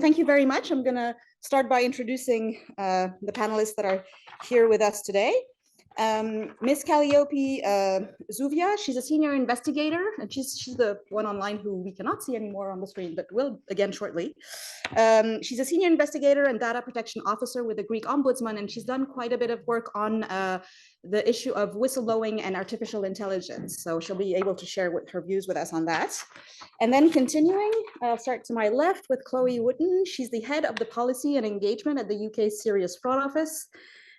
thank you very much. I'm going to start by introducing the panelists that are here with us today. Ms. Calliope Zuvia, she's a senior investigator, and she's the one online who we cannot see anymore on the screen, but will again shortly. She's a senior investigator and data protection officer with the Greek Ombudsman, and she's done quite a bit of work on the issue of whistleblowing and artificial intelligence. So she'll be able to share her views with us on that. And then continuing, I'll start to my left with Chloe Wooten. She's the head of the policy and engagement at the UK's Serious Fraud Office.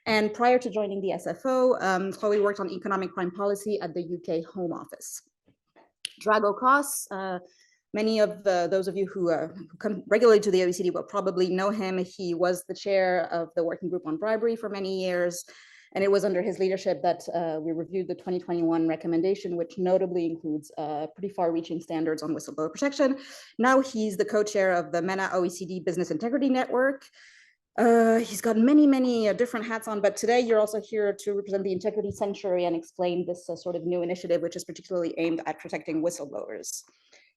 And prior to joining the SFO, Chloe worked on economic crime policy at the UK Home Office. Drago Kos, many of those of you who come regularly to the OECD will probably know him. He was the chair of the working group on bribery for many years. And it was under his leadership that we reviewed the 2021 recommendation, which notably includes pretty far-reaching standards on whistleblower protection. Now he's the co-chair of the MENA OECD Business Integrity Network. He's got many different hats on, but today you're also here to represent the Integrity Sanctuary and explain this sort of new initiative, which is particularly aimed at protecting whistleblowers.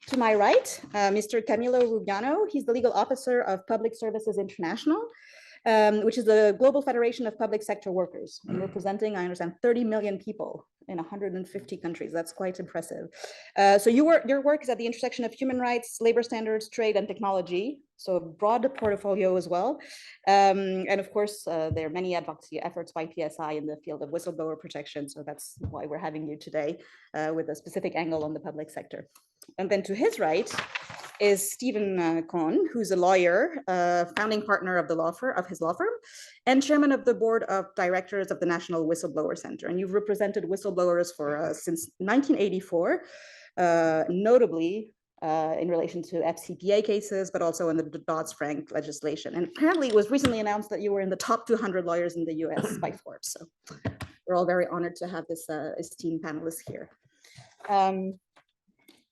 To my right, Mr. Camilo Rubiano, he's the legal officer of Public Services International, which is the global federation of public sector workers, and representing, I understand, 30 million people in 150 countries. That's quite impressive. So your work is at the intersection of human rights, labor standards, trade, and technology. So a broad portfolio as well. And of course, there are many advocacy efforts by PSI in the field of whistleblower protection. So that's why we're having you today with a specific angle on the public sector. And then to his right is Stephen Kohn, who's a lawyer, founding partner of his law firm, and chairman of the board of directors of the National Whistleblower Center. And you've represented whistleblowers for since 1984, notably in relation to FCPA cases, but also in the Dodd-Frank legislation. And apparently it was recently announced that you were in the top 200 lawyers in the US by Forbes. So we're all very honored to have this esteemed panelist here.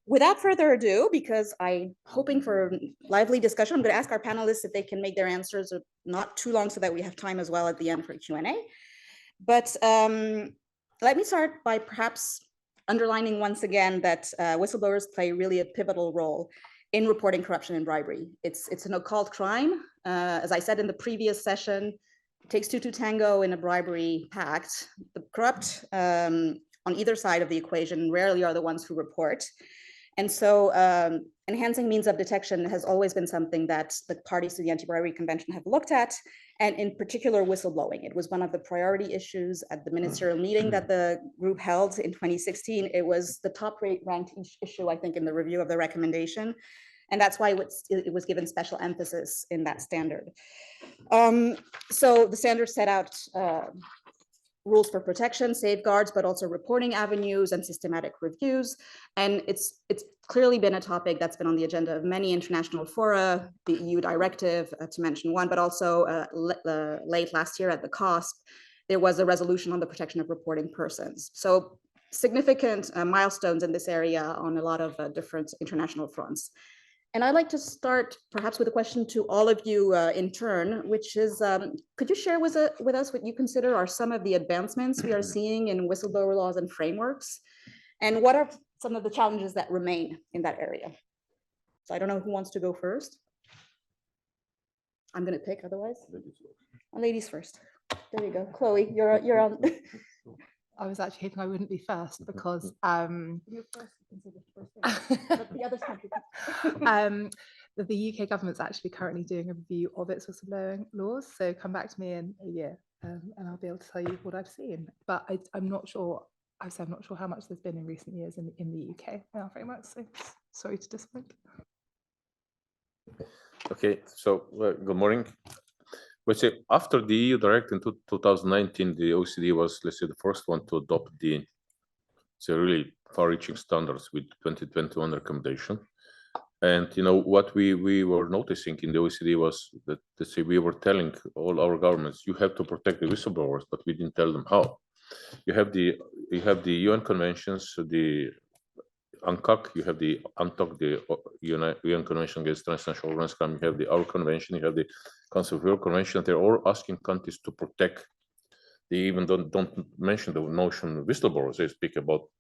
Without further ado, because I'm hoping for lively discussion, I'm going to ask our panelists if they can make their answers not too long so that we have time as well at the end for Q&A. But let me start by perhaps underlining once again that whistleblowers play really a pivotal role in reporting corruption and bribery. It's an occult crime. As I said in the previous session, it takes two to tango in a bribery pact. The corrupt on either side of the equation rarely are the ones who report. And so enhancing means of detection has always been something that the parties to the Anti-Bribery Convention have looked at, and in particular, whistleblowing. It was one of the priority issues at the ministerial meeting that the group held in 2016. It was the top ranked issue, I think, in the review of the recommendation. And that's why it was given special emphasis in that standard. So the standard set out rules for protection, safeguards, but also reporting avenues and systematic reviews. And it's clearly been a topic that's been on the agenda of many international fora, the EU directive, to mention one, but also late last year at the COSP, there was a resolution on the protection of reporting persons. So significant milestones in this area on a lot of different international fronts. And I'd like to start perhaps with a question to all of you in turn, which is, could you share with us what you consider are some of the advancements we are seeing in whistleblower laws and frameworks? And what are some of the challenges that remain in that area? So I don't know who wants to go first. I'm going to pick otherwise. Ladies first. There you go. Chloe, you're on. I was actually hoping I wouldn't be first because You're first, but the others can't be. the UK government's actually currently doing a review of its whistleblowing laws. So come back to me in a year and I'll be able to tell you what I've seen. But I'm not sure. I'm not sure how much there's been in recent years in the UK in our framework. So sorry to disappoint. Okay, so good morning. We say after the EU directive in 2019, the OECD was, let's say, the first one to adopt the really far-reaching standards with 2021 recommendation. And what we were noticing in the OECD was that, let's say, we were telling all our governments, you have to protect the whistleblowers, but we didn't tell them how. You have the UN conventions, the UNCAC, you have the UNTOC, the UN Convention Against Transnational Organized Crime, you have the our convention, you have the Council of Europe Convention. They're all asking countries to protect. They even don't mention the notion of whistleblowers. They speak about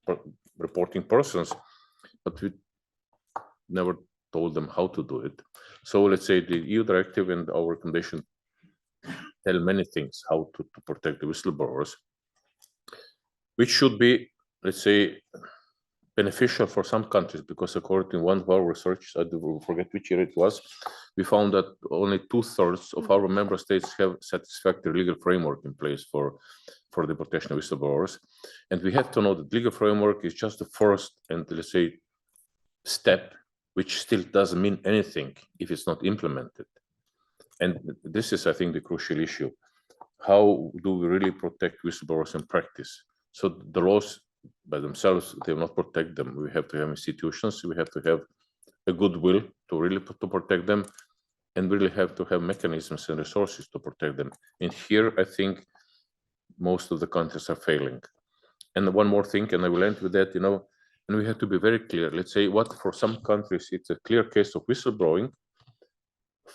reporting persons, but we never told them how to do it. So let's say the EU directive and our recommendation tell many things how to protect the whistleblowers, which should be, let's say, beneficial for some countries, because according to one of our research, I forget which year it was, we found that only 2/3 of our member states have satisfactory legal framework in place for the protection of whistleblowers. And we have to know that legal framework is just the first and, let's say, step, which still doesn't mean anything if it's not implemented. And this is, I think, the crucial issue. How do we really protect whistleblowers in practice? So the laws by themselves, they will not protect them. We have to have institutions, we have to have a goodwill to really protect them, and really have to have mechanisms and resources to protect them. And here, I think most of the countries are failing. And one more thing, and I will end with that, and we have to be very clear. Let's say what for some countries, it's a clear case of whistleblowing.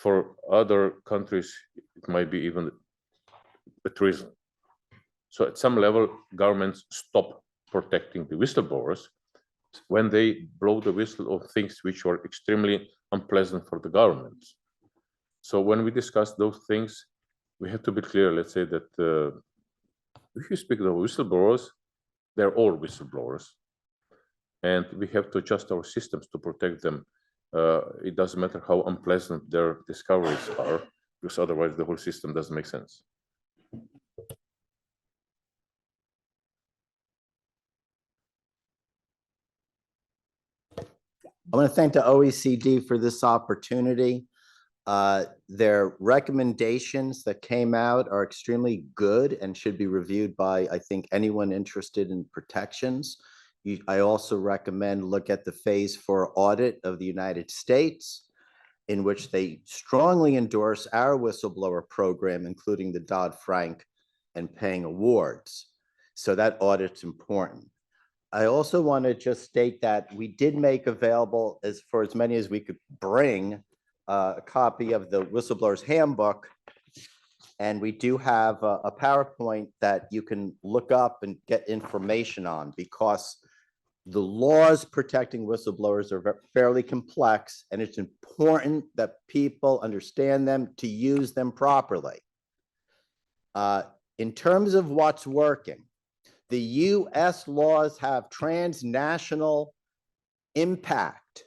For other countries, it might be even a treason. So at some level, governments stop protecting the whistleblowers when they blow the whistle of things which are extremely unpleasant for the governments. So when we discuss those things, we have to be clear. Let's say that if you speak of whistleblowers, they're all whistleblowers, and we have to adjust our systems to protect them. It doesn't matter how unpleasant their discoveries are, because otherwise the whole system doesn't make sense. I want to thank the OECD for this opportunity. Their recommendations that came out are extremely good and should be reviewed by, I think, anyone interested in protections. I also recommend look at the phase 4 audit of the United States, in which they strongly endorse our whistleblower program, including the Dodd-Frank and paying awards. So that audit's important. I also want to just state that we did make available, for as many as we could bring, a copy of the Whistleblowers Handbook. And we do have a PowerPoint that you can look up and get information on, because the laws protecting whistleblowers are fairly complex, and it's important that people understand them to use them properly. In terms of what's working, the US laws have transnational impact.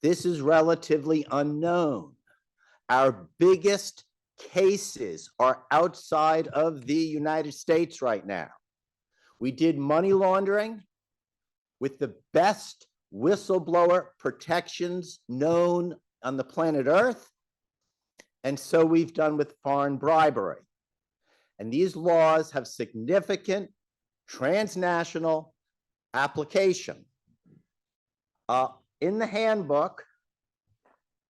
This is relatively unknown. Our biggest cases are outside of the United States right now. We did money laundering with the best whistleblower protections known on the planet Earth. And so we've done with foreign bribery. And these laws have significant transnational application. In the handbook,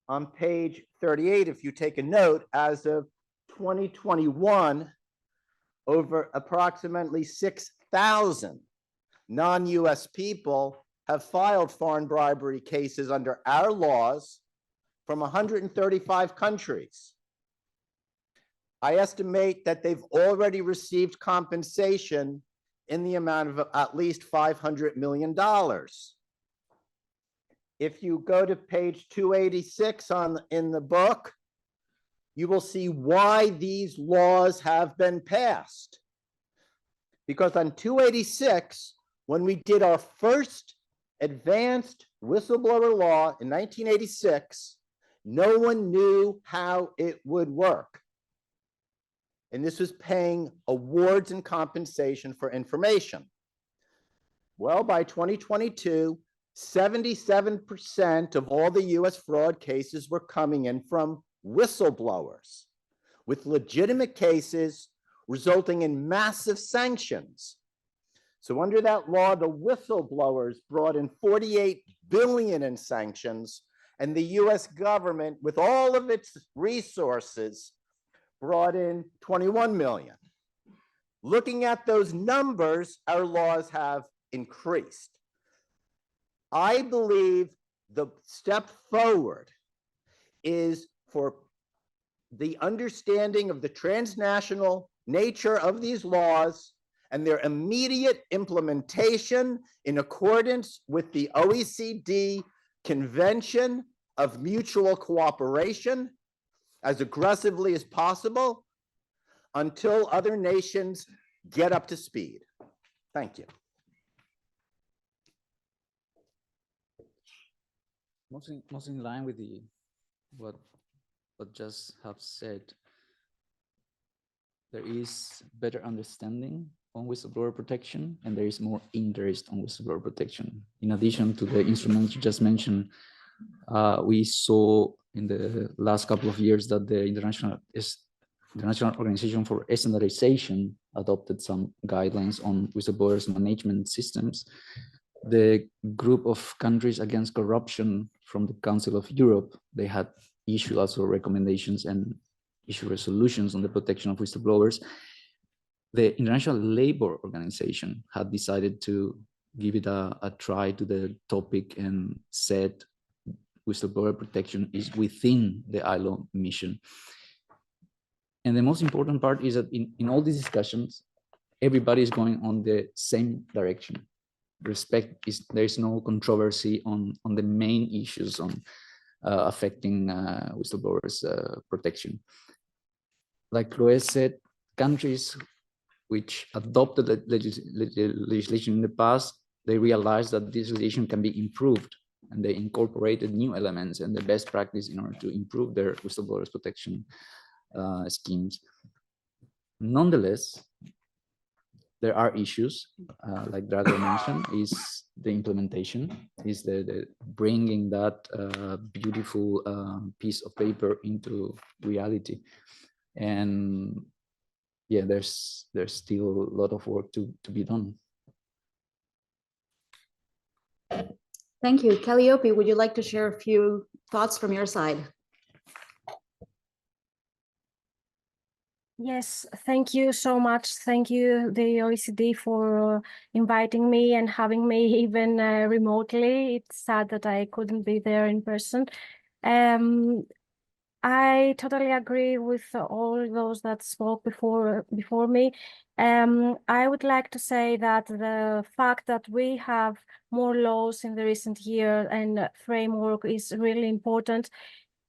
on page 38, if you take a note, as of 2021, over approximately 6,000 non-US people have filed foreign bribery cases under our laws from 135 countries. I estimate that they've already received compensation in the amount of at least $500 million. If you go to page 286 in the book, you will see why these laws have been passed. Because on 286, when we did our first advanced whistleblower law in 1986, no one knew how it would work. And this was paying awards and compensation for information. Well, by 2022, 77% of all the US fraud cases were coming in from whistleblowers, with legitimate cases resulting in massive sanctions. So under that law, the whistleblowers brought in $48 billion in sanctions, and the US government, with all of its resources, brought in 21 million. Looking at those numbers, our laws have increased. I believe the step forward is for the understanding of the transnational nature of these laws and their immediate implementation in accordance with the OECD Convention of mutual cooperation as aggressively as possible until other nations get up to speed. Thank you. Most in line with what just have said, there is better understanding on whistleblower protection, and there is more interest on whistleblower protection. In addition to the instruments you just mentioned, we saw in the last couple of years that the International Organization for Standardization adopted some guidelines on whistleblowers management systems. The group of countries against corruption from the Council of Europe, they had issued also recommendations and issue resolutions on the protection of whistleblowers. The International Labour Organization had decided to give it a try to the topic and said whistleblower protection is within the ILO mission. And the most important part is that in all these discussions, everybody is going on the same direction. There's no controversy on the main issues on affecting whistleblowers protection. Like Chloe said, countries which adopted the legislation in the past, they realized that this legislation can be improved, and they incorporated new elements and the best practice in order to improve their whistleblowers protection schemes. Nonetheless, there are issues, like Drago mentioned, is the implementation, is the bringing that beautiful piece of paper into reality. And yeah, there's still a lot of work to be done. Thank you. Calliope, would you like to share a few thoughts from your side? Yes, thank you so much. Thank you, the OECD, for inviting me and having me even remotely. It's sad that I couldn't be there in person. I totally agree with all those that spoke before me. I would like to say that the fact that we have more laws in the recent year and framework is really important.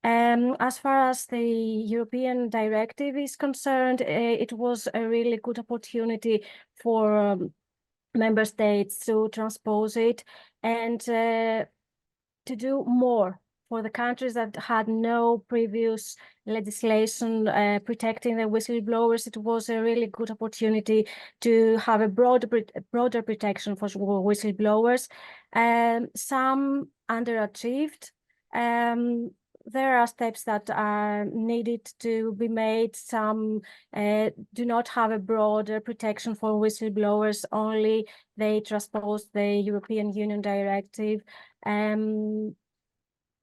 As far as the European directive is concerned, it was a really good opportunity for member states to transpose it and to do more for the countries that had no previous legislation protecting the whistleblowers. It was a really good opportunity to have a broader protection for whistleblowers. Some underachieved. There are steps that are needed to be made. Some do not have a broader protection for whistleblowers, only they transpose the European Union directive.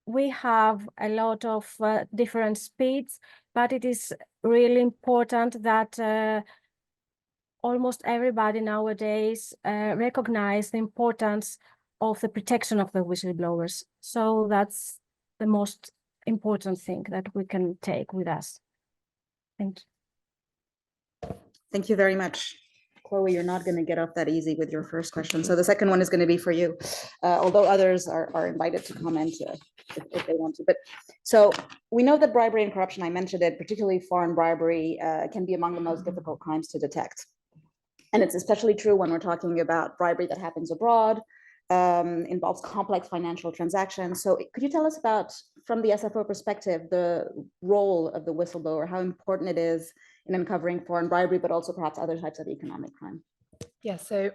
We have a lot of different speeds, but it is really important that almost everybody nowadays recognize the importance of the protection of the whistleblowers. So that's the most important thing that we can take with us. Thank you. Thank you very much. Chloe, you're not going to get off that easy with your first question. So the second one is going to be for you, although others are invited to comment if they want to. But so we know that bribery and corruption, I mentioned it, particularly foreign bribery, can be among the most difficult crimes to detect. And it's especially true when we're talking about bribery that happens abroad, involves complex financial transactions. So could you tell us about, from the SFO perspective, the role of the whistleblower, how important it is in uncovering foreign bribery, but also perhaps other types of economic crime? Yeah, so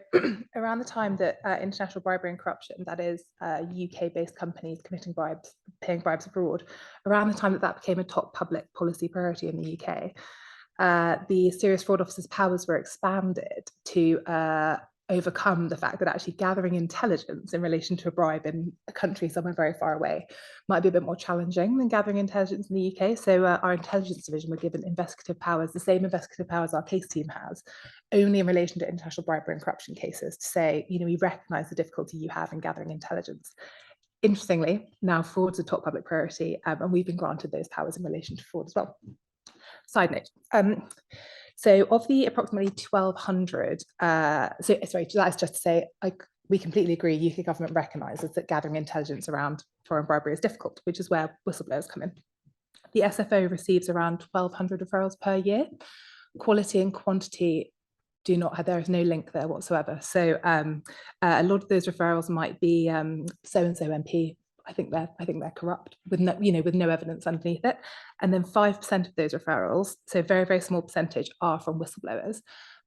around the time that international bribery and corruption, that is UK-based companies committing bribes, paying bribes abroad, around the time that became a top public policy priority in the UK, the Serious Fraud Officer's powers were expanded to overcome the fact that actually gathering intelligence in relation to a bribe in a country somewhere very far away might be a bit more challenging than gathering intelligence in the UK. So our intelligence division were given investigative powers, the same investigative powers our case team has, only in relation to international bribery and corruption cases, to say, you know, we recognise the difficulty you have in gathering intelligence. Interestingly, now fraud's a top public priority, and we've been granted those powers in relation to fraud as well. Side note. So of the approximately 1,200, that's just to say, we completely agree. UK government recognises that gathering intelligence around foreign bribery is difficult, which is where whistleblowers come in. The SFO receives around 1,200 referrals per year. Quality and quantity do not have, there is no link there whatsoever. So a lot of those referrals might be so-and-so MP. I think they're corrupt with no, with no evidence underneath it. And then 5% of those referrals, so very, very small percentage, are from whistleblowers.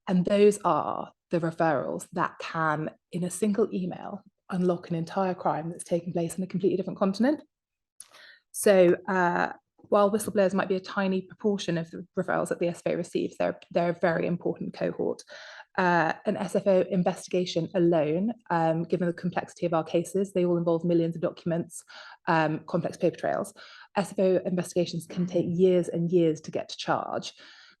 And those are the referrals that can, in a single email, unlock an entire crime that's taken place on a completely different continent. So while whistleblowers might be a tiny proportion of the referrals that the SFO receives, they're a very important cohort. An SFO investigation alone, given the complexity of our cases, they all involve millions of documents, complex paper trails. SFO investigations can take years and years to get to charge.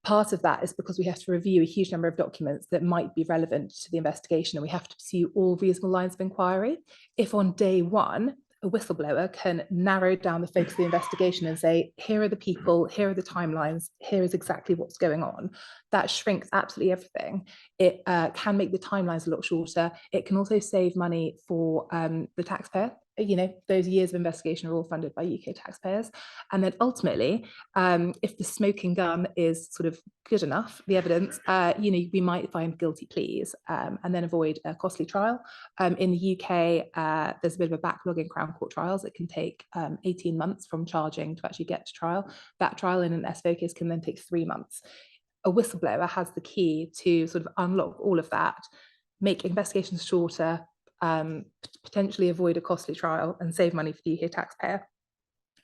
Part of that is because we have to review a huge number of documents that might be relevant to the investigation, and we have to pursue all reasonable lines of inquiry. If on day one, a whistleblower can narrow down the focus of the investigation and say, here are the people, here are the timelines, here is exactly what's going on, that shrinks absolutely everything. It can make the timelines a lot shorter. It can also save money for the taxpayer. Those years of investigation are all funded by UK taxpayers. And then ultimately, if the smoking gun is sort of good enough, the evidence, we might find guilty pleas and then avoid a costly trial. In the UK, there's a bit of a backlog in Crown Court trials. It can take 18 months from charging to actually get to trial. That trial in an SFO case can then take 3 months. A whistleblower has the key to sort of unlock all of that, make investigations shorter, potentially avoid a costly trial and save money for the UK taxpayer.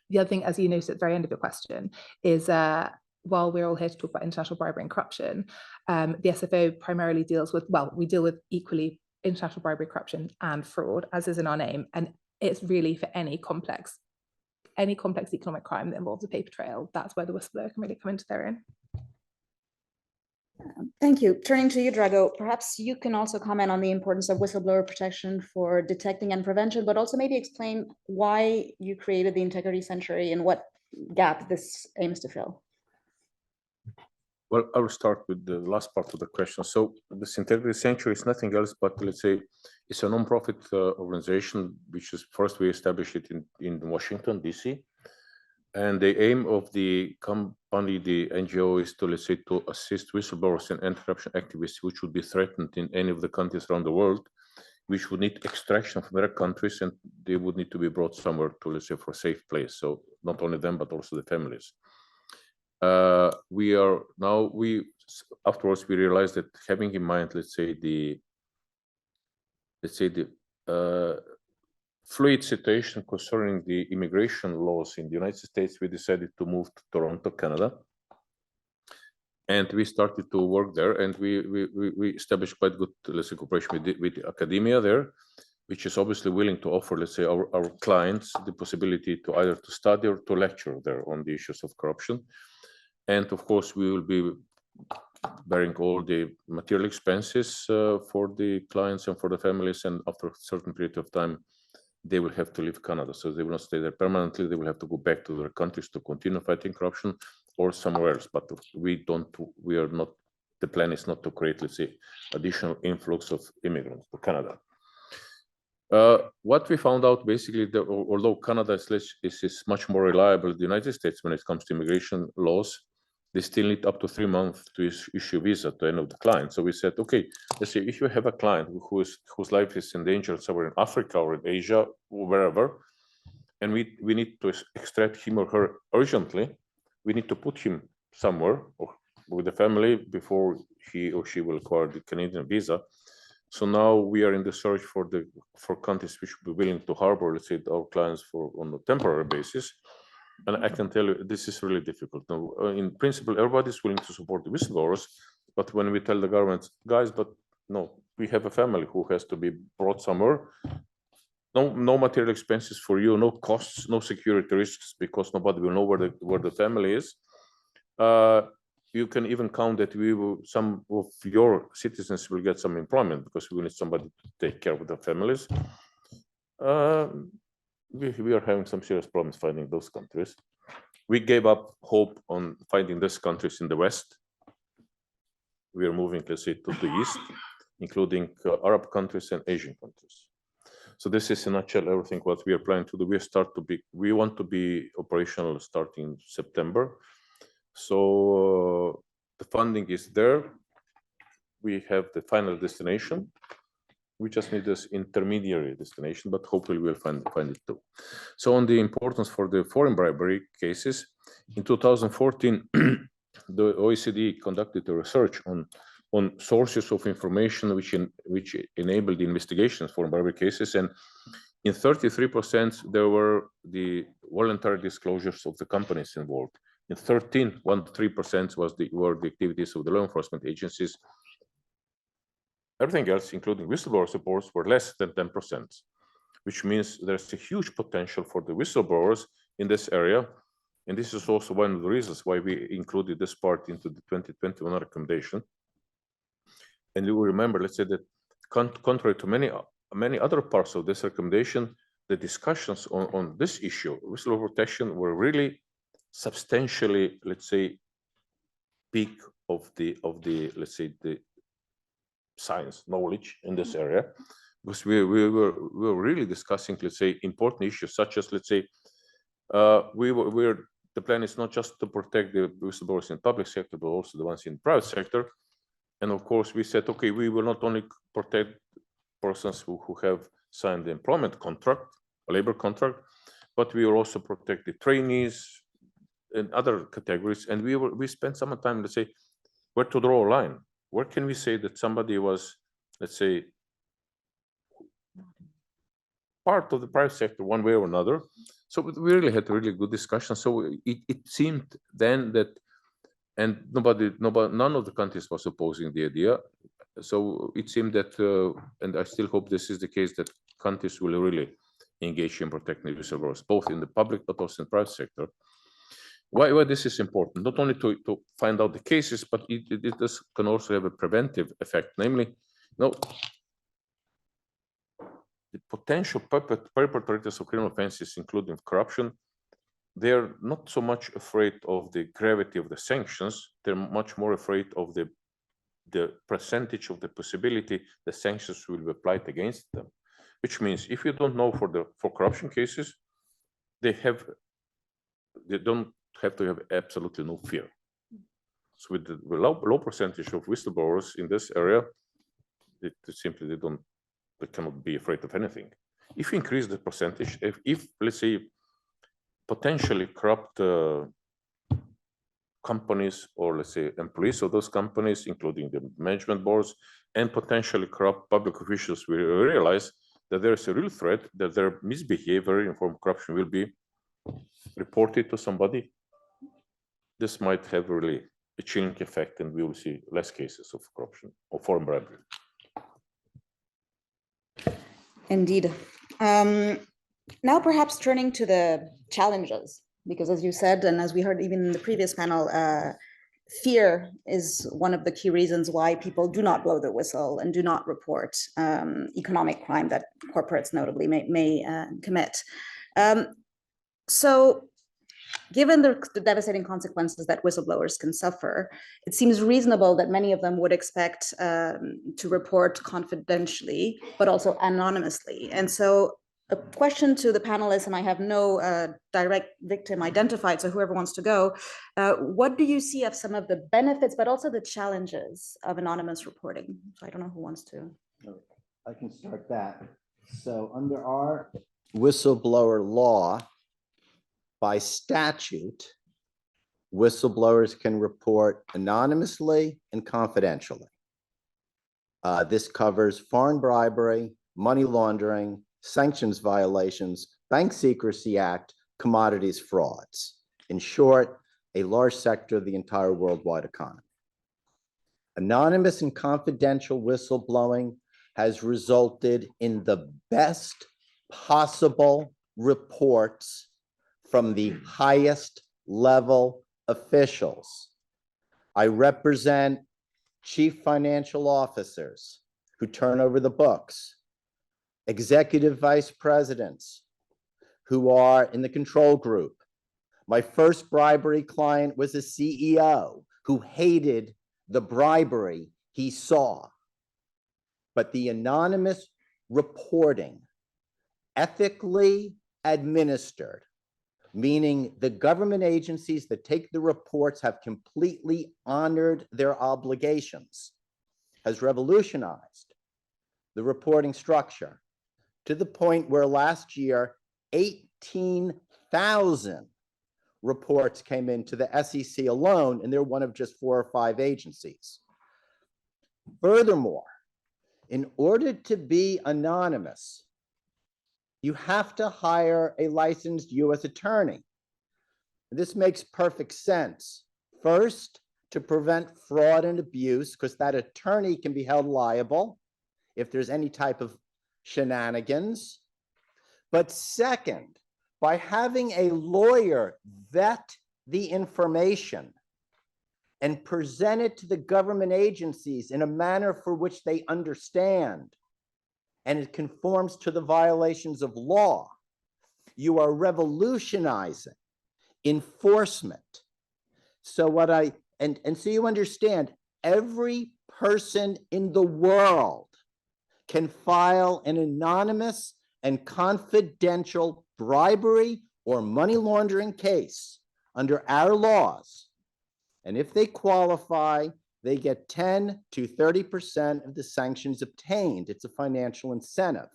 The other thing, as you noticed at the very end of your question, is while we're all here to talk about international bribery and corruption, the SFO primarily deals with, we deal with equally international bribery, corruption and fraud, as is in our name. And it's really for any complex economic crime that involves a paper trail. That's where the whistleblower can really come into their own. Thank you. Turning to you, Drago, perhaps you can also comment on the importance of whistleblower protection for detecting and prevention, but also maybe explain why you created the Integrity Sanctuary and what gap this aims to fill. Well, I will start with the last part of the question. So this Integrity Sanctuary is nothing else but, let's say, it's a non-profit organization, which is first we established it in Washington, DC. And the aim of the company, the NGO, is to, let's say, to assist whistleblowers and anti-corruption activists which would be threatened in any of the countries around the world, which would need extraction from their countries, and they would need to be brought somewhere to, let's say, for a safe place. So not only them, but also the families. Afterwards we realized that having in mind, let's say the fluid situation concerning the immigration laws in the United States, we decided to move to Toronto, Canada, and we started to work there. And we established quite good, let's say, cooperation with academia there, which is obviously willing to offer, let's say, our clients the possibility to either to study or to lecture there on the issues of corruption. And of course, we will be bearing all the material expenses for the clients and for the families. And after a certain period of time, they will have to leave Canada. So they will not stay there permanently. They will have to go back to their countries to continue fighting corruption or somewhere else. But the plan is not to create, let's say, additional influx of immigrants to Canada. What we found out basically, although Canada is much more reliable than the United States when it comes to immigration laws, they still need up to 3 months to issue visa to any of the clients. So we said, okay, let's say if you have a client whose life is in danger somewhere in Africa or in Asia or wherever, and we need to extract him or her urgently, we need to put him somewhere or with the family before he or she will acquire the Canadian visa. So now we are in the search for countries which will be willing to harbor, let's say, our clients on a temporary basis. And I can tell you, this is really difficult. Now, in principle, everybody is willing to support the whistleblowers, but when we tell the government, guys, but no, we have a family who has to be brought somewhere. No material expenses for you, no costs, no security risks, because nobody will know where the family is. You can even count that some of your citizens will get some employment because we will need somebody to take care of the families. We are having some serious problems finding those countries. We gave up hope on finding these countries in the West. We are moving, let's say, to the East. including Arab countries and Asian countries. So this is in a nutshell everything what we are planning to do. We want to be operational starting September. So the funding is there. We have the final destination. We just need this intermediary destination, but hopefully we'll find it too. So on the importance for the foreign bribery cases, in 2014, the OECD conducted a research on sources of information which enabled investigations for bribery cases, and in 33% there were the voluntary disclosures of the companies involved. In 13% were the activities of the law enforcement agencies. Everything else, including whistleblower reports, were less than 10%, which means there's a huge potential for the whistleblowers in this area. And this is also one of the reasons why we included this part into the 2021 recommendation. And you will remember, let's say that contrary to many other parts of this recommendation, the discussions on this issue, whistleblower protection, were really substantially, let's say, peak of the let's say the science knowledge in this area, because we were really discussing, let's say, important issues such as, let's say, the plan is not just to protect the whistleblowers in the public sector, but also the ones in the private sector. And of course, we said, okay, we will not only protect persons who have signed the employment contract, a labor contract, but we will also protect the trainees and other categories. And we spent some time, let's say, where to draw a line. Where can we say that somebody was, let's say, part of the private sector one way or another? So we really had a really good discussion. So it seemed then that, and none of the countries was opposing the idea. So it seemed that, and I still hope this is the case, that countries will really engage in protecting whistleblowers, both in the public but also in the private sector. Why this is important? Not only to find out the cases, but it can also have a preventive effect. Namely, the potential perpetrators of criminal offenses, including corruption, they're not so much afraid of the gravity of the sanctions. They're much more afraid of the percentage of the possibility the sanctions will be applied against them. Which means if you don't know for corruption cases, they don't have to have absolutely no fear. So with the low percentage of whistleblowers in this area, they cannot be afraid of anything. If you increase the percentage, if let's say potentially corrupt companies, or let's say employees of those companies, including the management boards, and potentially corrupt public officials will realize that there is a real threat that their misbehavior in form of corruption will be reported to somebody, this might have really a chilling effect, and we will see less cases of corruption or foreign bribery. Indeed. Now, perhaps turning to the challenges, because as you said, and as we heard even in the previous panel, fear is one of the key reasons why people do not blow the whistle and do not report economic crime that corporates notably may commit. So given the devastating consequences that whistleblowers can suffer, it seems reasonable that many of them would expect to report confidentially, but also anonymously. And so a question to the panelists, and I have no direct victim identified, so whoever wants to go, what do you see of some of the benefits, but also the challenges of anonymous reporting? So I don't know who wants to. I can start that. So under our whistleblower law, by statute, whistleblowers can report anonymously and confidentially. This covers foreign bribery, money laundering, sanctions violations, Bank Secrecy Act, commodities frauds. In short, a large sector of the entire worldwide economy. Anonymous and confidential whistleblowing has resulted in the best possible reports from the highest level officials. I represent chief financial officers who turn over the books, executive vice presidents who are in the control group. My first bribery client was a CEO who hated the bribery he saw. but the anonymous reporting, ethically administered, meaning the government agencies that take the reports have completely honored their obligations, has revolutionized the reporting structure to the point where last year, 18,000 reports came into the SEC alone, and they're one of just 4 or 5 agencies. Furthermore, in order to be anonymous, you have to hire a licensed U.S. attorney. This makes perfect sense. First, to prevent fraud and abuse, because that attorney can be held liable if there's any type of shenanigans. But second, by having a lawyer vet the information and present it to the government agencies in a manner for which they understand, and it conforms to the violations of law, you are revolutionizing enforcement. So so you understand, every person in the world can file an anonymous and confidential bribery or money laundering case under our laws. And if they qualify, they get 10 to 30% of the sanctions obtained. It's a financial incentive.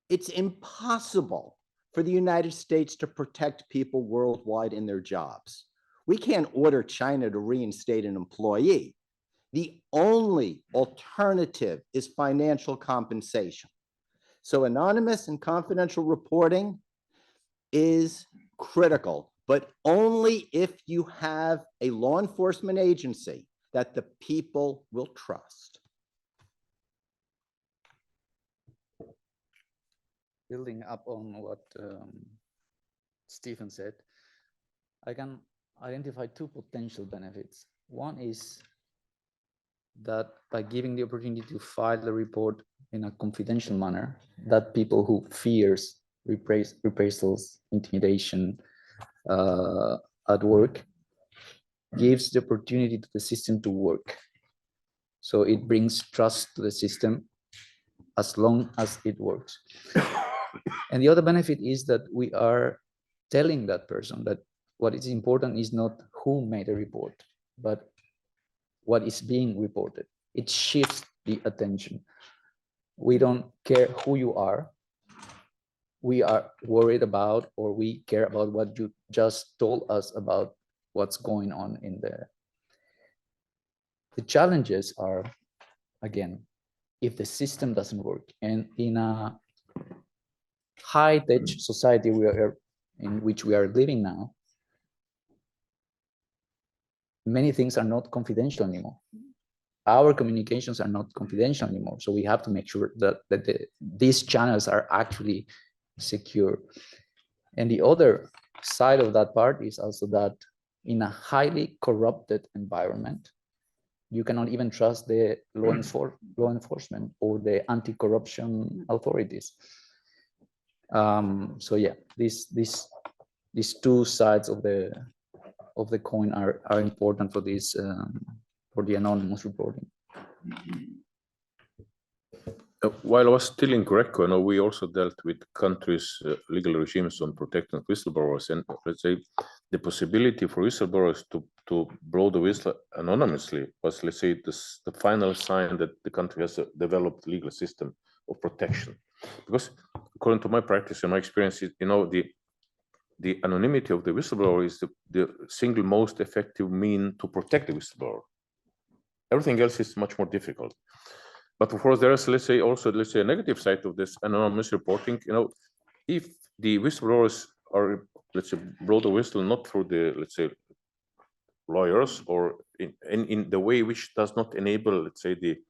It's impossible for the United States to protect people worldwide in their jobs. We can't order China to reinstate an employee. The only alternative is financial compensation. So anonymous and confidential reporting is critical, but only if you have a law enforcement agency that the people will trust. Building up on what Stephen said, I can identify 2 potential benefits. One is that by giving the opportunity to file the report in a confidential manner, that people who fears reprisals, intimidation at work, gives the opportunity to the system to work. So it brings trust to the system as long as it works. And the other benefit is that we are telling that person that what is important is not who made a report, but what is being reported. It shifts the attention. We don't care who you are. We are worried about, or we care about what you just told us about what's going on in there. The challenges are, again, if the system doesn't work, and in a high-tech society in which we are living now, many things are not confidential anymore. Our communications are not confidential anymore. So we have to make sure that these channels are actually secure. And the other side of that part is also that in a highly corrupted environment, you cannot even trust the law enforcement or the anti-corruption authorities. So yeah, these 2 sides of the coin are important for this for the anonymous reporting. While I was still in Greco, we also dealt with countries' legal regimes on protecting whistleblowers, and let's say the possibility for whistleblowers to blow the whistle anonymously was, let's say, the final sign that the country has a developed legal system of protection. Because according to my practice and my experience, the anonymity of the whistleblower is the single most effective mean to protect the whistleblower. Everything else is much more difficult. But of course, there is, let's say, a negative side of this anonymous reporting. If the whistleblowers are, let's say, blow the whistle not through the, let's say, lawyers, or in the way which does not enable, let's say, the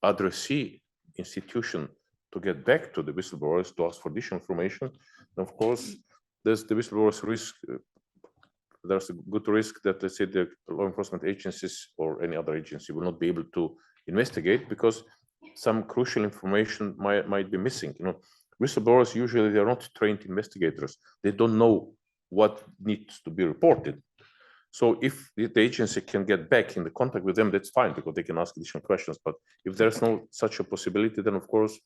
addressee institution to get back to the whistleblowers to ask for additional information, of course, there's the whistleblowers risk. There's a good risk that, let's say, the law enforcement agencies or any other agency will not be able to investigate because some crucial information might be missing. Whistleblowers usually, they're not trained investigators. They don't know what needs to be reported. So if the agency can get back in the contact with them, that's fine, because they can ask additional questions. But if there's no such a possibility, then of course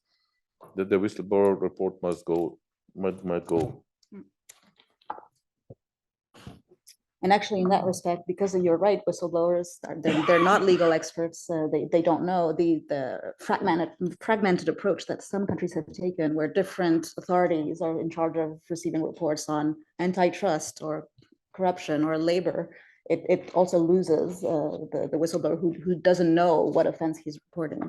the whistleblower report must go. And actually, in that respect, because you're right, whistleblowers, they're not legal experts. They don't know the fragmented approach that some countries have taken, where different authorities are in charge of receiving reports on antitrust or corruption or labor. It also loses the whistleblower who doesn't know what offense he's reporting.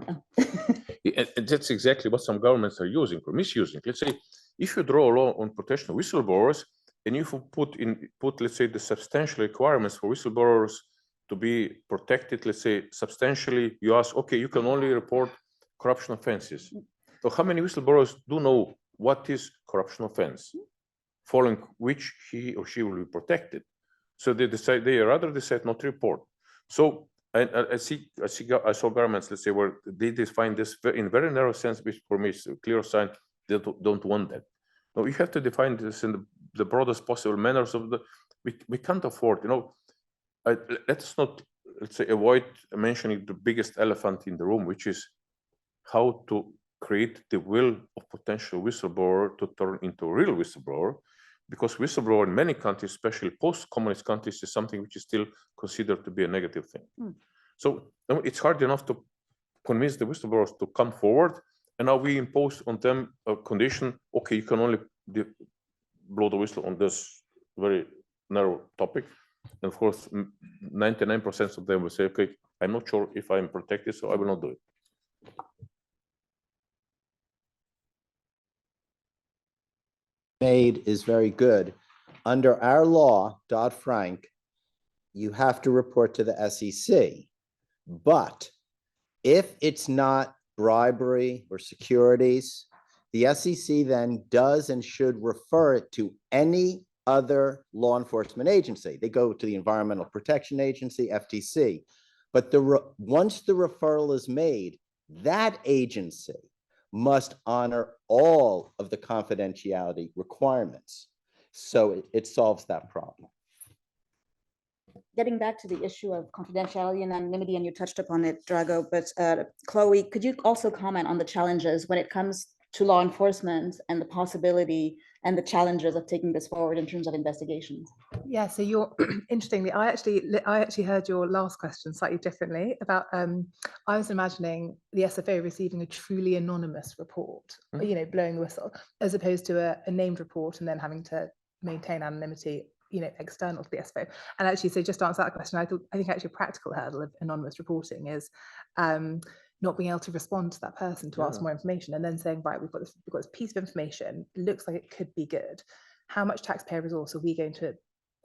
And that's exactly what some governments are using or misusing. Let's say if you draw a law on protection of whistleblowers, and if you put, let's say, the substantial requirements for whistleblowers to be protected, let's say, substantially, you ask, okay, you can only report corruption offenses. So how many whistleblowers do know what is corruption offense, following which he or she will be protected? So they rather decide not to report. So I saw governments, let's say, where they define this in very narrow sense, which for me is a clear sign they don't want that. No, you have to define this in the broadest possible manners of we can't afford, let's not, let's say, avoid mentioning the biggest elephant in the room, which is how to create the will of potential whistleblower to turn into a real whistleblower, because whistleblower in many countries, especially post-communist countries, is something which is still considered to be a negative thing. So it's hard enough to convince the whistleblowers to come forward, and now we impose on them a condition, okay, you can only blow the whistle on this very narrow topic. And of course, 99% of them will say, okay, I'm not sure if I'm protected, so I will not do it. Made is very good. Under our law, Dodd-Frank, you have to report to the SEC. But if it's not bribery or securities, the SEC then does and should refer it to any other law enforcement agency. They go to the Environmental Protection Agency, FTC. But once the referral is made, that agency must honor all of the confidentiality requirements. So it solves that problem. Getting back to the issue of confidentiality and anonymity, and you touched upon it, Drago, but Chloe, could you also comment on the challenges when it comes to law enforcement and the possibility and the challenges of taking this forward in terms of investigations? Yeah, so you're interestingly, I actually heard your last question slightly differently about I was imagining the SFO receiving a truly anonymous report, blowing the whistle, as opposed to a named report and then having to maintain anonymity, external to the SFO. And actually, so just to answer that question, I think actually a practical hurdle of anonymous reporting is not being able to respond to that person to ask more information, and then saying, right, we've got this piece of information, it looks like it could be good. How much taxpayer resource are we going to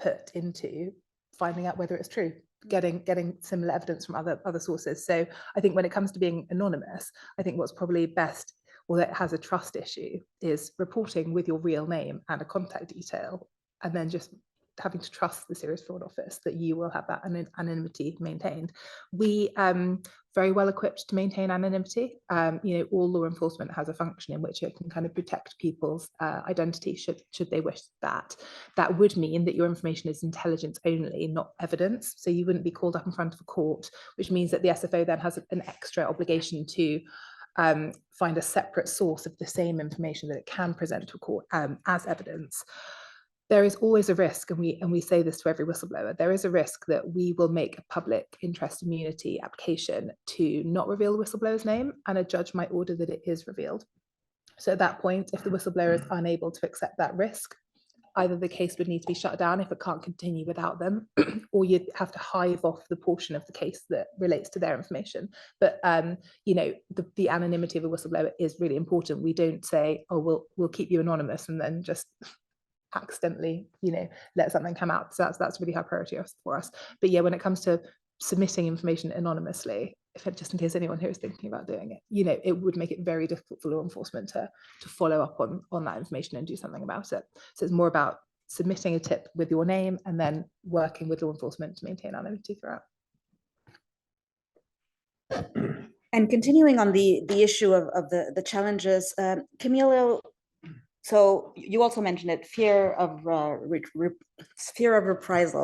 put into finding out whether it's true, getting similar evidence from other sources? So I think when it comes to being anonymous, I think what's probably best, or that has a trust issue, is reporting with your real name and a contact detail, and then just having to trust the Serious Fraud Office that you will have that anonymity maintained. We very well equipped to maintain anonymity. All law enforcement has a function in which it can kind of protect people's identity should they wish that. That would mean that your information is intelligence only, not evidence. So you wouldn't be called up in front of a court, which means that the SFO then has an extra obligation to find a separate source of the same information that it can present to a court as evidence. There is always a risk, and we say this to every whistleblower, there is a risk that we will make a public interest immunity application to not reveal the whistleblower's name, and a judge might order that it is revealed. So at that point, if the whistleblower is unable to accept that risk, either the case would need to be shut down if it can't continue without them, or you'd have to hive off the portion of the case that relates to their information. But the anonymity of a whistleblower is really important. We don't say, oh, we'll keep you anonymous and then just accidentally let something come out. So that's really high priority for us. But yeah, when it comes to submitting information anonymously, just in case anyone here is thinking about doing it, it would make it very difficult for law enforcement to follow up on that information and do something about it. So it's more about submitting a tip with your name and then working with law enforcement to maintain anonymity throughout. And continuing on the issue of the challenges, Camilo, So you also mentioned it, fear of reprisal,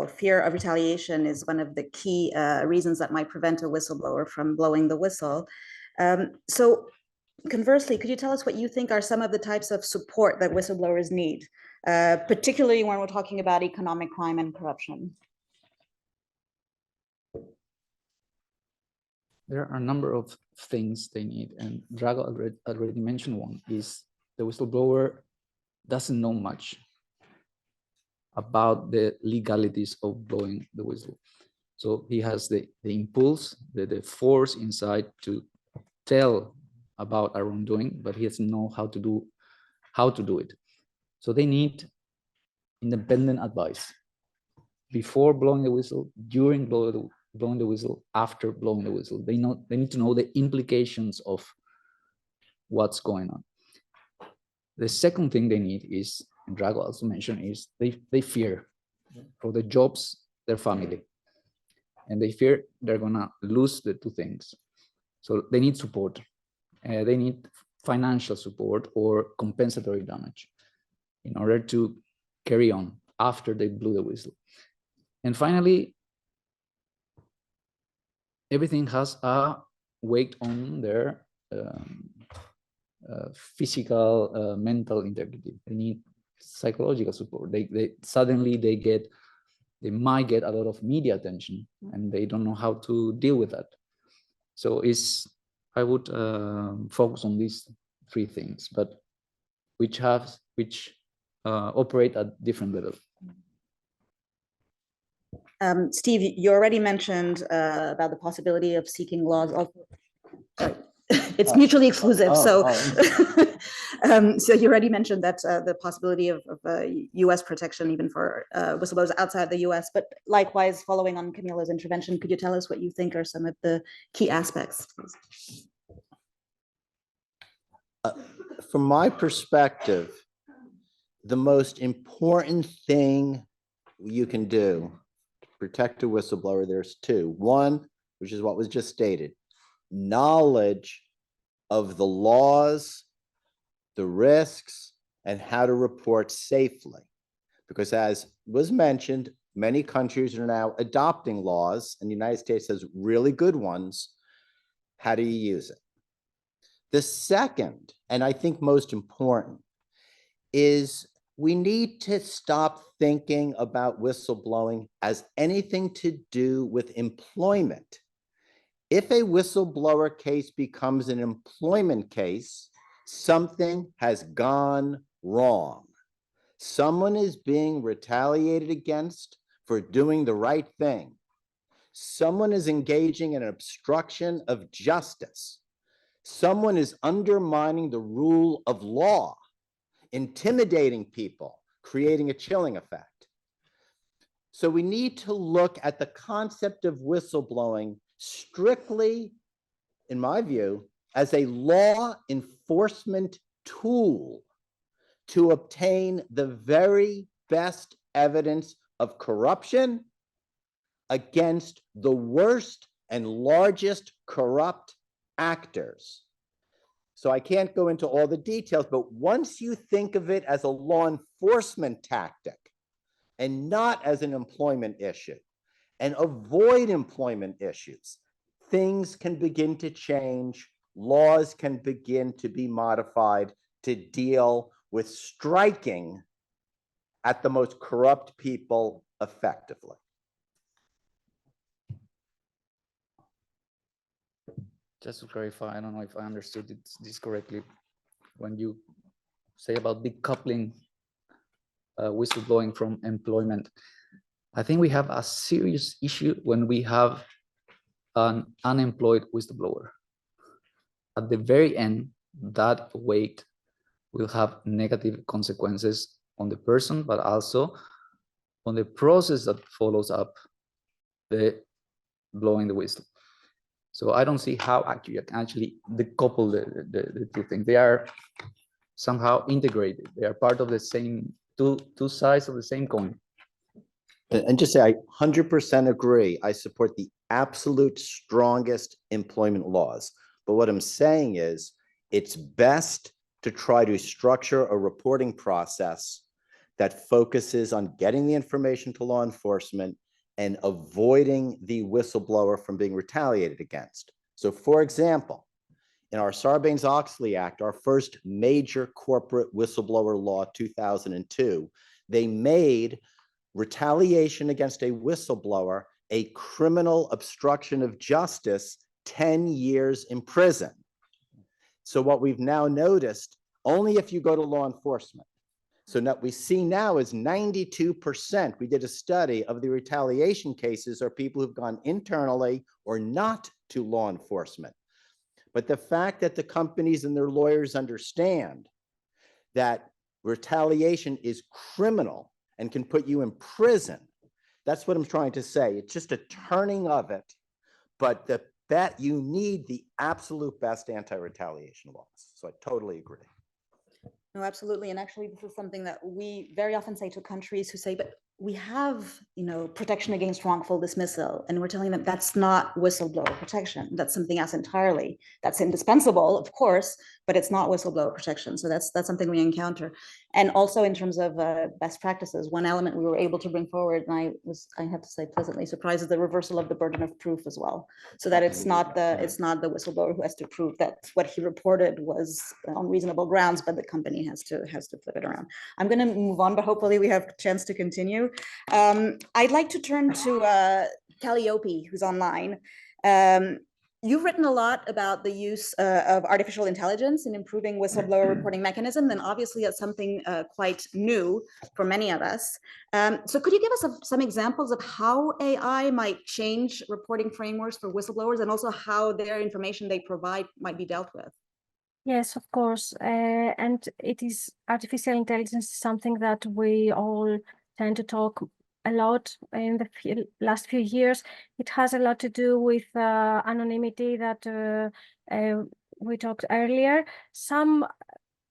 fear of retaliation is one of the key reasons that might prevent a whistleblower from blowing the whistle. So conversely, could you tell us what you think are some of the types of support that whistleblowers need, particularly when we're talking about economic crime and corruption? There are a number of things they need, and Drago already mentioned one, is the whistleblower doesn't know much about the legalities of blowing the whistle. So he has the impulse, the force inside to tell about our wrongdoing, but he doesn't know how to do it. So they need independent advice before blowing the whistle, during blowing the whistle, after blowing the whistle. They need to know the implications of what's going on. The second thing they need is, and Drago also mentioned, is they fear for the jobs, their family, and they fear they're gonna lose the two things. So they need support. They need financial support or compensatory damage in order to carry on after they blew the whistle. And finally, everything has a weight on their physical, mental integrity. They need psychological support. They suddenly they might get a lot of media attention, and they don't know how to deal with that. So I would focus on these three things, but which operate at different levels. Steve, you already mentioned about the possibility of seeking laws of. It's mutually exclusive. So you already mentioned that the possibility of U.S. protection even for whistleblowers outside the U.S. But likewise, following on Camila's intervention, could you tell us what you think are some of the key aspects, please? From my perspective, the most important thing you can do to protect a whistleblower, there's two. One, which is what was just stated, knowledge of the laws, the risks, and how to report safely. Because as was mentioned, many countries are now adopting laws, and the United States has really good ones. How do you use it? The second, and I think most important, is we need to stop thinking about whistleblowing as anything to do with employment. If a whistleblower case becomes an employment case, something has gone wrong. Someone is being retaliated against for doing the right thing. Someone is engaging in an obstruction of justice. Someone is undermining the rule of law, intimidating people, creating a chilling effect. So we need to look at the concept of whistleblowing strictly, in my view, as a law enforcement tool to obtain the very best evidence of corruption against the worst and largest corrupt actors. So I can't go into all the details, but once you think of it as a law enforcement tactic and not as an employment issue, and avoid employment issues, things can begin to change. Laws can begin to be modified to deal with striking at the most corrupt people effectively. Just to clarify, I don't know if I understood this correctly. When you say about decoupling whistleblowing from employment, I think we have a serious issue when we have an unemployed whistleblower. At the very end, that weight will have negative consequences on the person, but also on the process that follows up the blowing the whistle. So I don't see how you can actually decouple the two things. They are somehow integrated. They are part of the same, two sides of the same coin. And just say, I 100% agree. I support the absolute strongest employment laws. But what I'm saying is, it's best to try to structure a reporting process that focuses on getting the information to law enforcement and avoiding the whistleblower from being retaliated against. So for example, in our Sarbanes-Oxley Act, our first major corporate whistleblower law, 2002, they made retaliation against a whistleblower a criminal obstruction of justice, 10 years in prison. So what we've now noticed, only if you go to law enforcement. So what we see now is 92%, we did a study of the retaliation cases are people who've gone internally or not to law enforcement. But the fact that the companies and their lawyers understand that retaliation is criminal and can put you in prison, that's what I'm trying to say. It's just a turning of it, but that you need the absolute best anti-retaliation laws. So I totally agree. No, absolutely. And actually, this is something that we very often say to countries who say, but we have, protection against wrongful dismissal. And we're telling them that's not whistleblower protection. That's something else entirely. That's indispensable, of course, but it's not whistleblower protection. So that's something we encounter. And also in terms of best practices, one element we were able to bring forward, and I have to say pleasantly surprised, is the reversal of the burden of proof as well. So that it's not the whistleblower who has to prove that what he reported was on reasonable grounds, but the company has to flip it around. I'm going to move on, but hopefully we have a chance to continue. I'd like to turn to Calliope, who's online. You've written a lot about the use of artificial intelligence in improving whistleblower reporting mechanism, and obviously that's something quite new for many of us. So could you give us some examples of how AI might change reporting frameworks for whistleblowers, and also how their information they provide might be dealt with? Yes, of course. And it is artificial intelligence is something that we all tend to talk a lot in the last few years. It has a lot to do with anonymity that we talked earlier.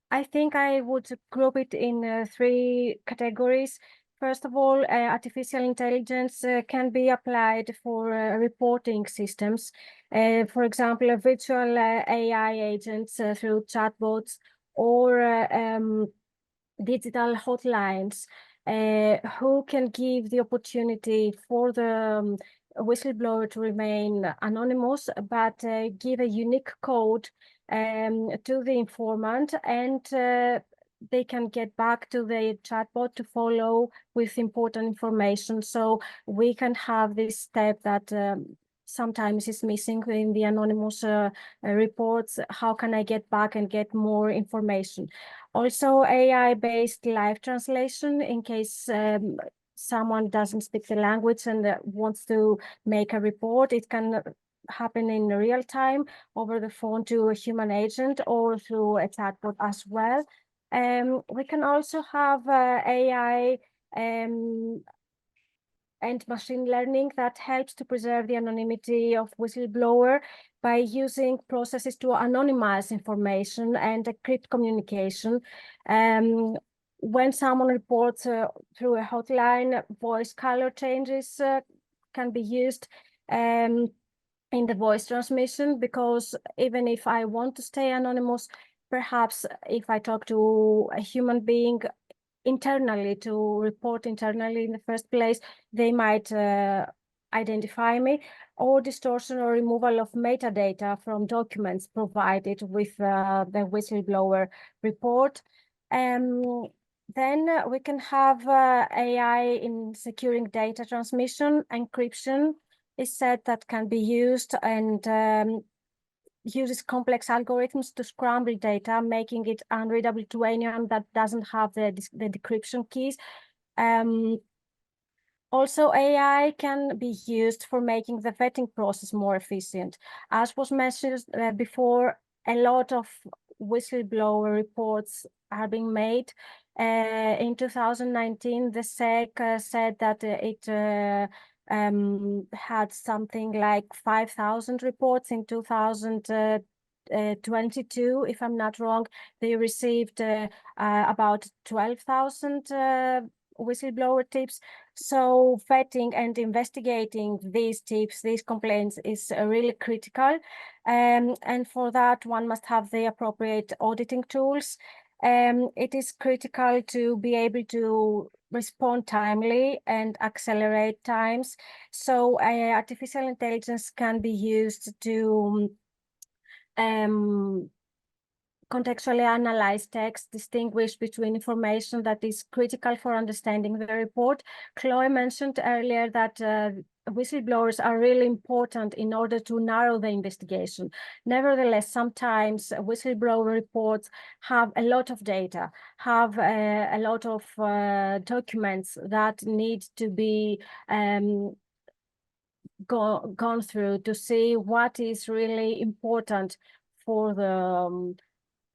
I think I would group it in 3 categories. First of all, artificial intelligence can be applied for reporting systems. For example, virtual AI agents through chatbots or digital hotlines who can give the opportunity for the whistleblower to remain anonymous, but give a unique code to the informant, and they can get back to the chatbot to follow with important information. So we can have this step that sometimes is missing in the anonymous reports. How can I get back and get more information? Also, AI-based live translation in case someone doesn't speak the language and wants to make a report. It can happen in real time over the phone to a human agent or through a chatbot as well. We can also have AI and machine learning that helps to preserve the anonymity of whistleblower by using processes to anonymize information and encrypt communication. When someone reports through a hotline, voice color changes can be used in the voice transmission, because even if I want to stay anonymous, perhaps if I talk to a human being internally to report internally in the first place, they might identify me, or distortion or removal of metadata from documents provided with the whistleblower report. Then we can have AI in securing data transmission. Encryption is said that can be used, and uses complex algorithms to scramble data, making it unreadable to anyone that doesn't have the decryption keys. Also, AI can be used for making the vetting process more efficient. As was mentioned before, a lot of whistleblower reports are being made. In 2019, the SEC said that it had something like 5,000 reports. In 2022, if I'm not wrong, they received about 12,000 whistleblower tips. So vetting and investigating these tips, these complaints is really critical. And for that, one must have the appropriate auditing tools. It is critical to be able to respond timely and accelerate times. So artificial intelligence can be used to contextually analyze text, distinguish between information that is critical for understanding the report. Chloe mentioned earlier that whistleblowers are really important in order to narrow the investigation. Nevertheless, sometimes whistleblower reports have a lot of data, have a lot of documents that need to be gone through to see what is really important for the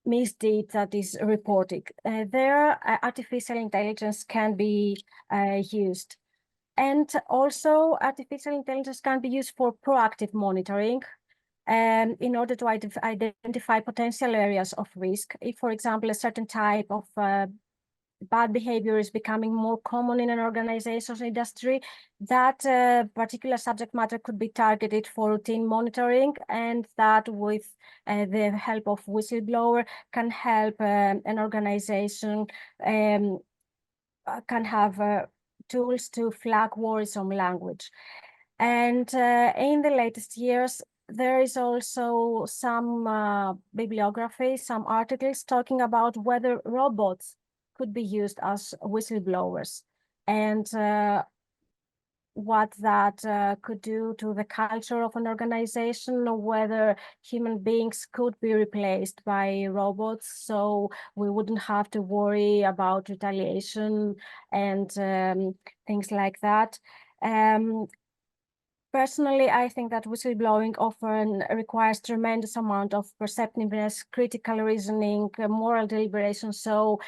misdeed that is reported. There, artificial intelligence can be used. And also, artificial intelligence can be used for proactive monitoring in order to identify potential areas of risk. If, for example, a certain type of bad behavior is becoming more common in an organization's industry, that particular subject matter could be targeted for routine monitoring, and that with the help of whistleblower can help an organization can have tools to flag worrisome language. And in the latest years, there is also some bibliography, some articles talking about whether robots could be used as whistleblowers, and what that could do to the culture of an organization, or whether human beings could be replaced by robots, so we wouldn't have to worry about retaliation and things like that. Personally, I think that whistleblowing often requires tremendous amount of perceptiveness, critical reasoning, moral deliberation. So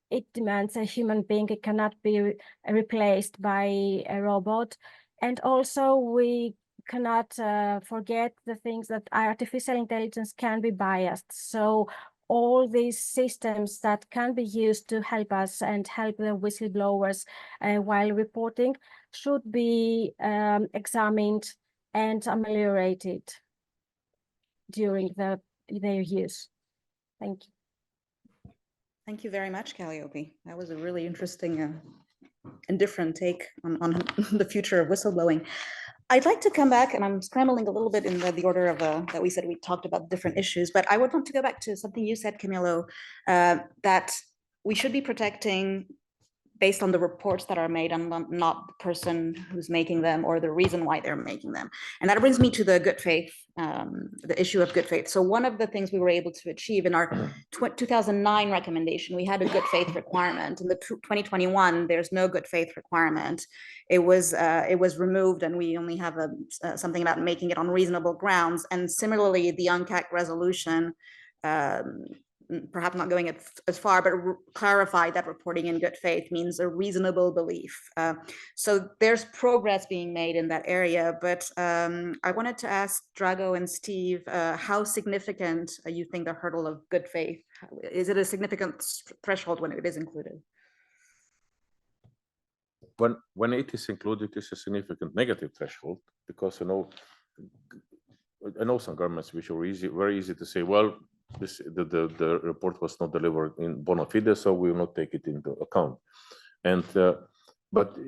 it demands a human being. It cannot be replaced by a robot. And also we cannot forget the things that artificial intelligence can be biased. So all these systems that can be used to help us and help the whistleblowers while reporting should be examined and ameliorated during their use. Thank you. Thank you very much, Calliope. That was a really interesting and different take on the future of whistleblowing. I'd like to come back, and I'm scrambling a little bit in the order of that we said we talked about different issues, but I would want to go back to something you said, Camilo, that we should be protecting based on the reports that are made and not the person who's making them or the reason why they're making them. And that brings me to the good faith, the issue of good faith. So one of the things we were able to achieve in our 2009 recommendation, we had a good faith requirement. In the 2021, there's no good faith requirement. It was removed, and we only have something about making it on reasonable grounds. And similarly, the UNCAC resolution, perhaps not going as far, but clarify that reporting in good faith means a reasonable belief. So there's progress being made in that area, but I wanted to ask Drago and Steve how significant you think the hurdle of good faith, is it a significant threshold when it is included? When it is included, it is a significant negative threshold, because I know some governments which are very easy to say, well, the report was not delivered in bona fide, so we will not take it into account. And but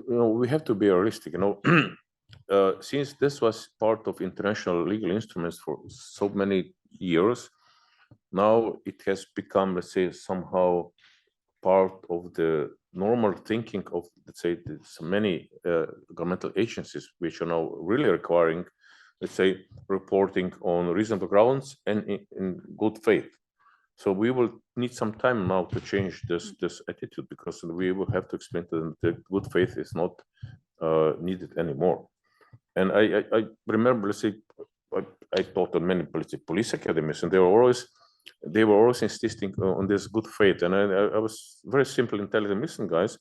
we have to be realistic. Since this was part of international legal instruments for so many years, now it has become, let's say, somehow part of the normal thinking of, let's say, so many governmental agencies which are now really requiring, let's say, reporting on reasonable grounds and in good faith. So we will need some time now to change this attitude, because we will have to explain to them that good faith is not needed anymore. And I remember, let's say, I taught on many police academies, and they were always insisting on this good faith. And I was very simple in telling them, listen, guys,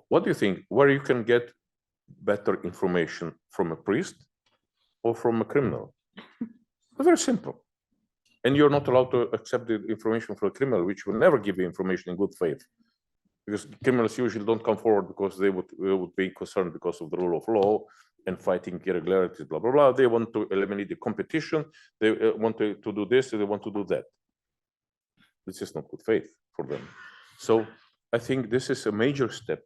what do you think, where you can get better information, from a priest or from a criminal? Very simple. And you're not allowed to accept the information from a criminal, which will never give you information in good faith. because criminals usually don't come forward because they would be concerned because of the rule of law and fighting irregularities, blah, blah, blah. They want to eliminate the competition. They want to do this, they want to do that. This is not good faith for them. So I think this is a major step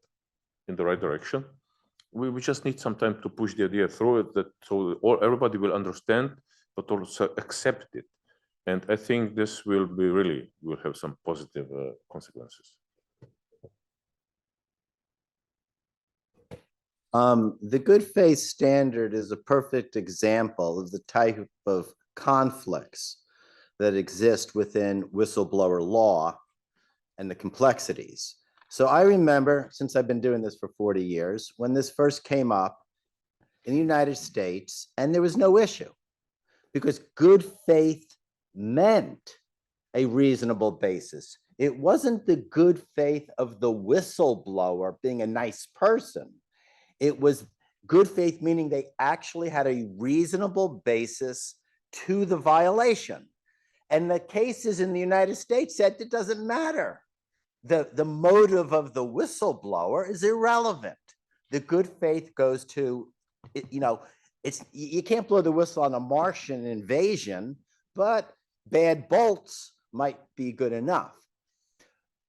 in the right direction. We just need some time to push the idea through it, that so everybody will understand, but also accept it. And I think this will have some positive consequences. The good faith standard is a perfect example of the type of conflicts that exist within whistleblower law and the complexities. So I remember, since I've been doing this for 40 years, when this first came up in the United States, and there was no issue, because good faith meant a reasonable basis. It wasn't the good faith of the whistleblower being a nice person. It was good faith, meaning they actually had a reasonable basis to the violation. And the cases in the United States said it doesn't matter. The motive of the whistleblower is irrelevant. The good faith goes to, you can't blow the whistle on a Martian invasion, but bad bolts might be good enough.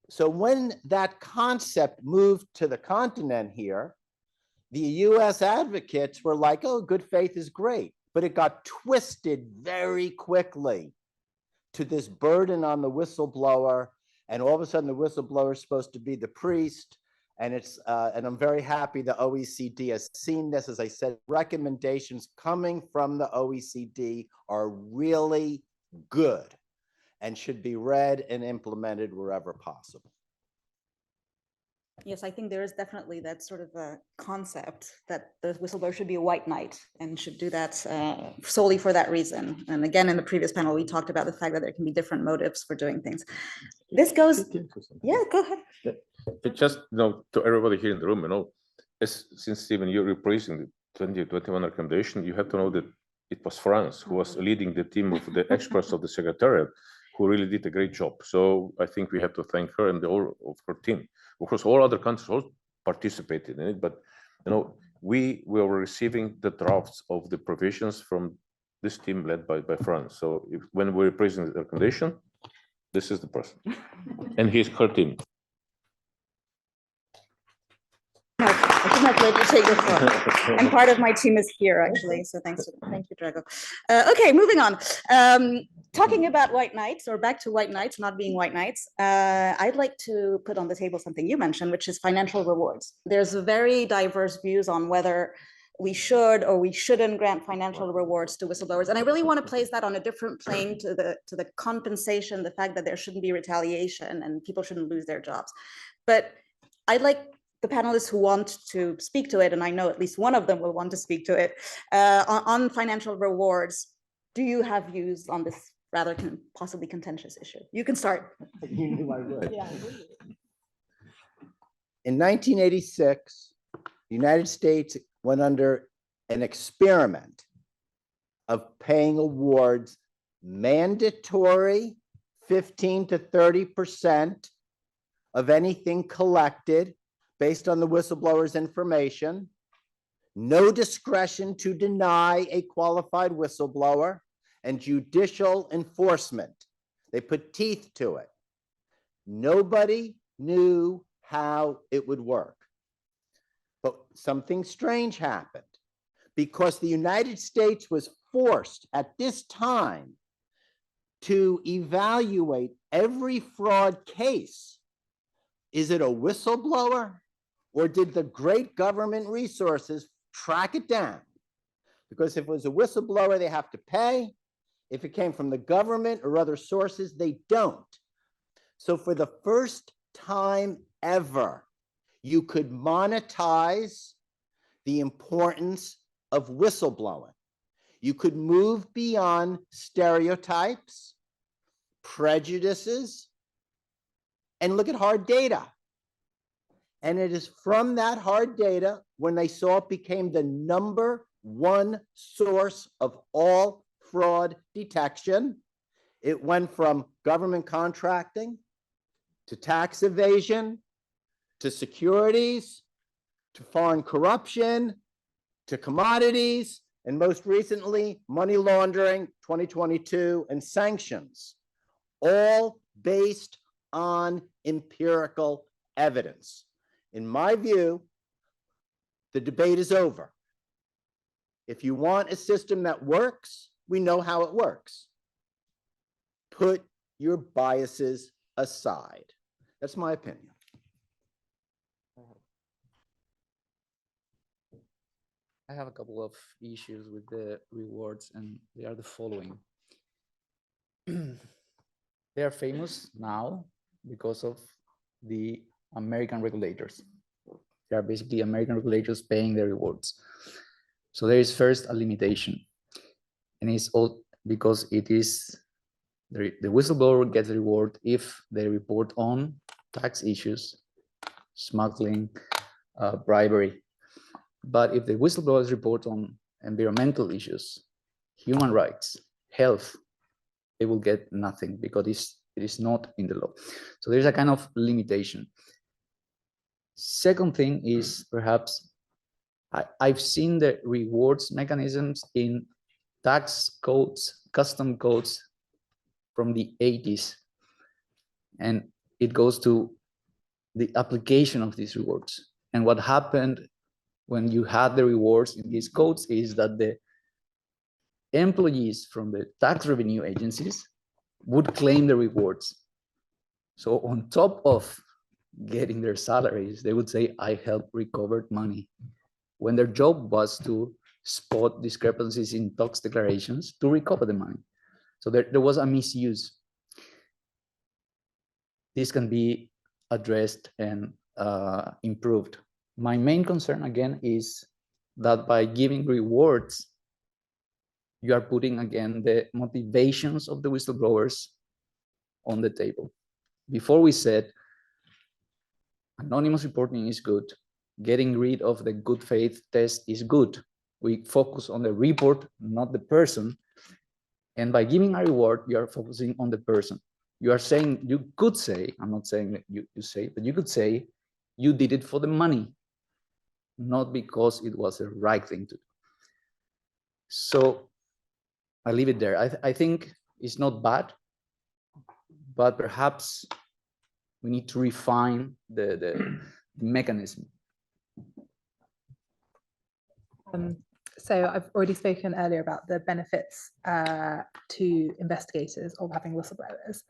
So when that concept moved to the continent here, the US advocates were like, oh, good faith is great, but it got twisted very quickly to this burden on the whistleblower. And all of a sudden the whistleblower is supposed to be the priest. And and I'm very happy the OECD has seen this. As I said, recommendations coming from the OECD are really good and should be read and implemented wherever possible. Yes, I think there is definitely that sort of a concept that the whistleblower should be a white knight and should do that solely for that reason. And again, in the previous panel, we talked about the fact that there can be different motives for doing things. This goes, yeah, go ahead. But just to everybody here in the room, since Stephen, you're praising the 2021 recommendation, you have to know that it was France who was leading the team of the experts of the Secretariat who really did a great job. So I think we have to thank her and all of her team. Of course, all other countries also participated in it, but we were receiving the drafts of the provisions from this team led by France. So when we're praising the recommendation, this is the person, and her team. I think I'd like to take the floor. And part of my team is here, actually. So thank you, Drago. Okay, moving on. Talking about white knights, or back to white knights, not being white knights, I'd like to put on the table something you mentioned, which is financial rewards. There's very diverse views on whether we should or we shouldn't grant financial rewards to whistleblowers. And I really want to place that on a different plane to the compensation, the fact that there shouldn't be retaliation and people shouldn't lose their jobs. But I'd like the panelists who want to speak to it, and I know at least one of them will want to speak to it, on financial rewards. Do you have views on this rather possibly contentious issue? You can start. You knew I would. Yeah. In 1986, the United States went under an experiment of paying awards mandatory 15 to 30% of anything collected based on the whistleblower's information, no discretion to deny a qualified whistleblower, and judicial enforcement. They put teeth to it. Nobody knew how it would work. But something strange happened, because the United States was forced at this time to evaluate every fraud case. Is it a whistleblower? Or did the great government resources track it down? Because if it was a whistleblower, they have to pay. If it came from the government or other sources, they don't. So for the first time ever, you could monetize the importance of whistleblowing. You could move beyond stereotypes, prejudices, and look at hard data. And it is from that hard data, when they saw it became the #1 source of all fraud detection. It went from government contracting to tax evasion to securities, to foreign corruption, to commodities, and most recently, money laundering, 2022, and sanctions, all based on empirical evidence. In my view, the debate is over. If you want a system that works, we know how it works. Put your biases aside. That's my opinion. I have a couple of issues with the rewards, and they are the following. They are famous now because of the American regulators. They are basically American regulators paying the rewards. So there is first a limitation, and it's all because it is the whistleblower gets a reward if they report on tax issues, smuggling, bribery. But if the whistleblowers report on environmental issues, human rights, health, they will get nothing because it is not in the law. So there's a kind of limitation. Second thing is perhaps I've seen the rewards mechanisms in tax codes, custom codes from the 80s. And it goes to the application of these rewards. And what happened when you had the rewards in these codes is that the employees from the tax revenue agencies would claim the rewards. So on top of getting their salaries, they would say, I helped recover money, when their job was to spot discrepancies in tax declarations to recover the money. So there was a misuse. This can be addressed and improved. My main concern, again, is that by giving rewards, you are putting, again, the motivations of the whistleblowers on the table. Before we said, anonymous reporting is good. Getting rid of the good faith test is good. We focus on the report, not the person. And by giving a reward, you are focusing on the person. You are saying, you could say, I'm not saying that you say, but you could say, you did it for the money, not because it was the right thing to do. So I leave it there. I think it's not bad, but perhaps we need to refine the mechanism. So I've already spoken earlier about the benefits to investigators of having whistleblowers.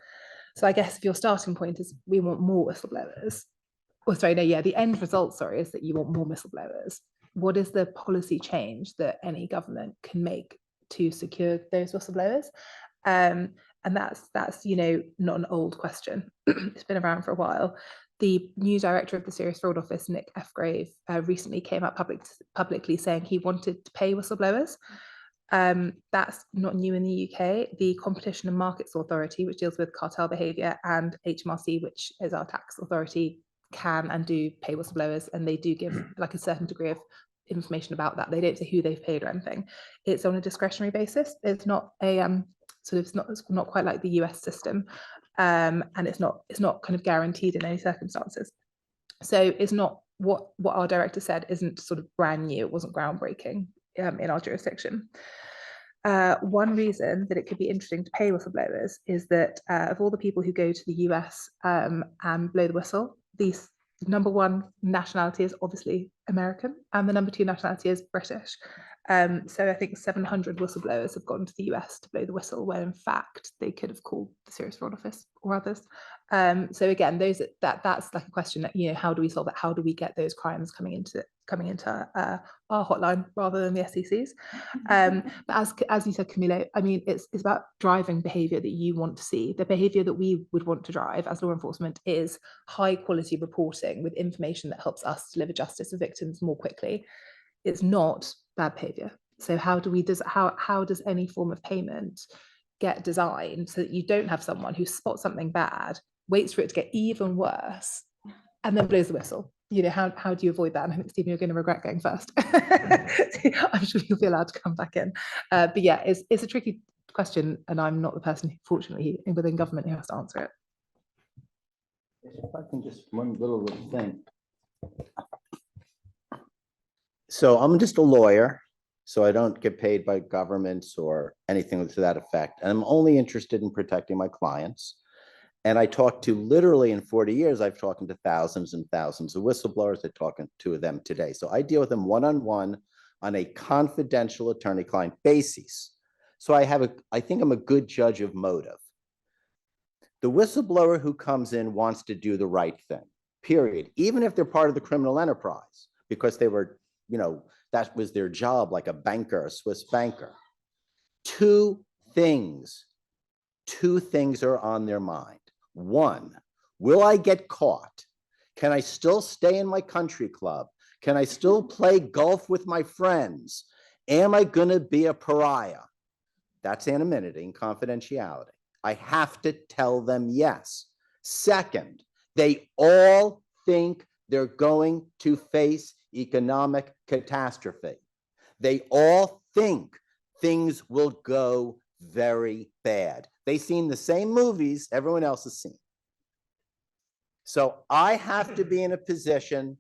So I guess if your starting point is we want more whistleblowers, or sorry, no, yeah, the end result, sorry, is that you want more whistleblowers. What is the policy change that any government can make to secure those whistleblowers? And that's not an old question. It's been around for a while. The new director of the Serious Fraud Office, Nick F. Grave, recently came out publicly saying he wanted to pay whistleblowers. That's not new in the UK. The Competition and Markets Authority, which deals with cartel behaviour, and HMRC, which is our tax authority, can and do pay whistleblowers, and they do give like a certain degree of information about that. They don't say who they've paid or anything. It's on a discretionary basis. It's not a it's not quite like the US system, and it's not kind of guaranteed in any circumstances. So it's not what our director said isn't sort of brand new. It wasn't groundbreaking in our jurisdiction. One reason that it could be interesting to pay whistleblowers is that of all the people who go to the US and blow the whistle, these number one nationality is obviously American, and the number two nationality is British. So I think 700 whistleblowers have gone to the US to blow the whistle, when in fact they could have called the Serious Fraud Office or others. So again, that's like a question that, how do we solve that? How do we get those crimes coming into our hotline rather than the SEC's? But as you said, Camilo, I mean, it's about driving behaviour that you want to see. The behaviour that we would want to drive as law enforcement is high quality reporting with information that helps us deliver justice to victims more quickly. It's not bad behaviour. So how does any form of payment get designed so that you don't have someone who spots something bad, waits for it to get even worse, and then blows the whistle? How do you avoid that? And I think, Stephen, you're going to regret going first. I'm sure you'll be allowed to come back in. But yeah, it's a tricky question, and I'm not the person, fortunately, within government who has to answer it. If I can just one little thing. So I'm just a lawyer, so I don't get paid by governments or anything to that effect. And I'm only interested in protecting my clients. And I talk to literally in 40 years, I've talked to thousands and thousands of whistleblowers. I talk to them today. So I deal with them one-on-one on a confidential attorney-client basis. So I think I'm a good judge of motive. The whistleblower who comes in wants to do the right thing, period. Even if they're part of the criminal enterprise, because they were, that was their job, like a banker, a Swiss banker. Two things are on their mind. One, will I get caught? Can I still stay in my country club? Can I still play golf with my friends? Am I going to be a pariah? That's anonymity and confidentiality. I have to tell them yes. Second, they all think they're going to face economic catastrophe. They all think things will go very bad. They've seen the same movies everyone else has seen. So I have to be in a position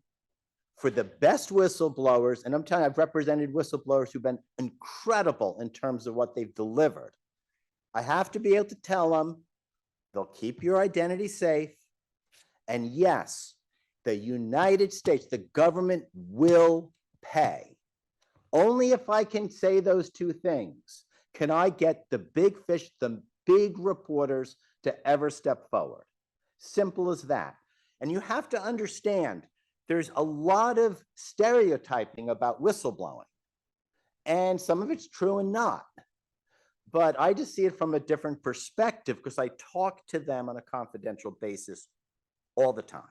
for the best whistleblowers, and I'm telling you, I've represented whistleblowers who've been incredible in terms of what they've delivered. I have to be able to tell them they'll keep your identity safe. And yes, the United States, the government will pay. Only if I can say those two things can I get the big fish, the big reporters to ever step forward. Simple as that. And you have to understand, there's a lot of stereotyping about whistleblowing. And some of it's true and not. But I just see it from a different perspective because I talk to them on a confidential basis all the time.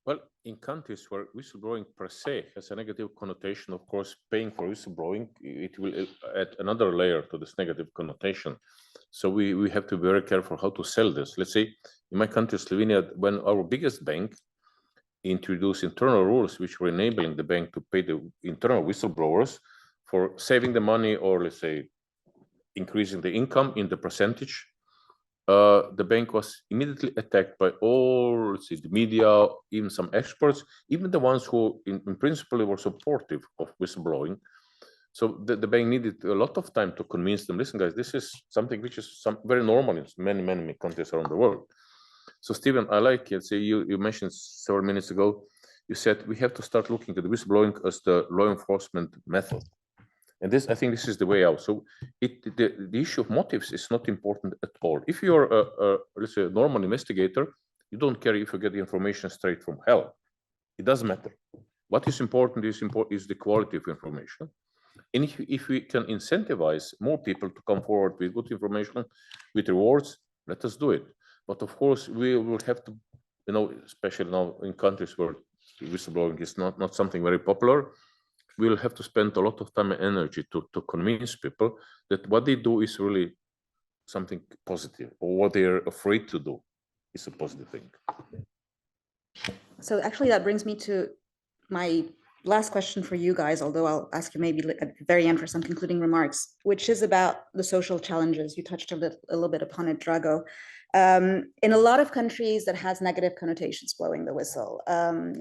Well, in countries where whistleblowing per se has a negative connotation, of course, paying for whistleblowing, it will add another layer to this negative connotation. So we have to be very careful how to sell this. Let's say in my country, Slovenia, when our biggest bank introduced internal rules which were enabling the bank to pay the internal whistleblowers for saving the money or, let's say, increasing the income in the percentage, the bank was immediately attacked by all, let's say, the media, even some experts, even the ones who in principle were supportive of whistleblowing. So the bank needed a lot of time to convince them, listen, guys, this is something which is very normal in many countries around the world. So Stephen, I like, let's say you mentioned several minutes ago, you said we have to start looking at whistleblowing as the law enforcement method. And this, I think this is the way out. So the issue of motives is not important at all. If you're let's say a normal investigator, you don't care if you get the information straight from hell. It doesn't matter. What is important is the quality of information. And if we can incentivize more people to come forward with good information, with rewards, let us do it. But of course, we will have to, especially now in countries where whistleblowing is not something very popular, we'll have to spend a lot of time and energy to convince people that what they do is really something positive, or what they're afraid to do is a positive thing. So actually that brings me to my last question for you guys, although I'll ask you maybe at the very end for some concluding remarks, which is about the social challenges. You touched a little bit upon it, Drago. In a lot of countries that has negative connotations, blowing the whistle.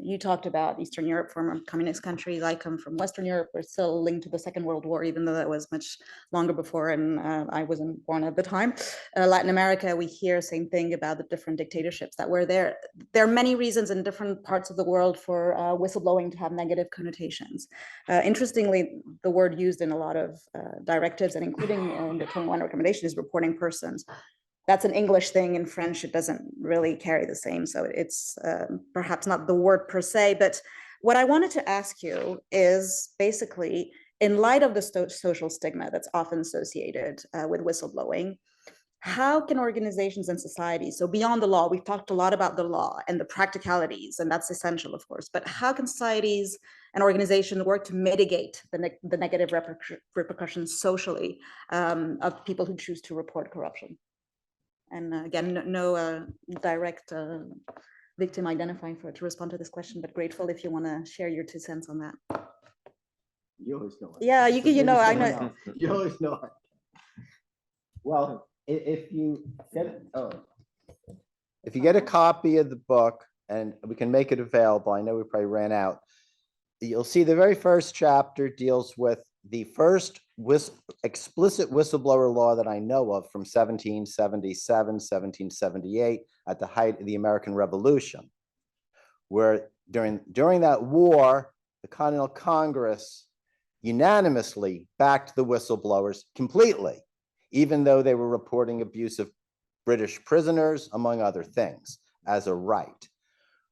You talked about Eastern Europe, former communist countries. I come from Western Europe. We're still linked to the Second World War, even though that was much longer before and I wasn't born at the time. Latin America, we hear the same thing about the different dictatorships that were there. There are many reasons in different parts of the world for whistleblowing to have negative connotations. Interestingly, the word used in a lot of directives and including in the 21 recommendation is reporting persons. That's an English thing. In French, it doesn't really carry the same. So it's perhaps not the word per se, but what I wanted to ask you is basically, in light of the social stigma that's often associated with whistleblowing, how can organizations and societies, so beyond the law, we've talked a lot about the law and the practicalities, and that's essential, of course, but how can societies and organizations work to mitigate the negative repercussions socially of people who choose to report corruption? And again, no direct victim identifying to respond to this question, but grateful if you want to share your 2 cents on that. You always know. Yeah, I know. You always know it. Well, if you get it, If you get a copy of the book, and we can make it available, I know we probably ran out, you'll see the very first chapter deals with the first explicit whistleblower law that I know of from 1777, 1778, at the height of the American Revolution, where during that war, the Continental Congress unanimously backed the whistleblowers completely, even though they were reporting abuse of British prisoners, among other things, as a right.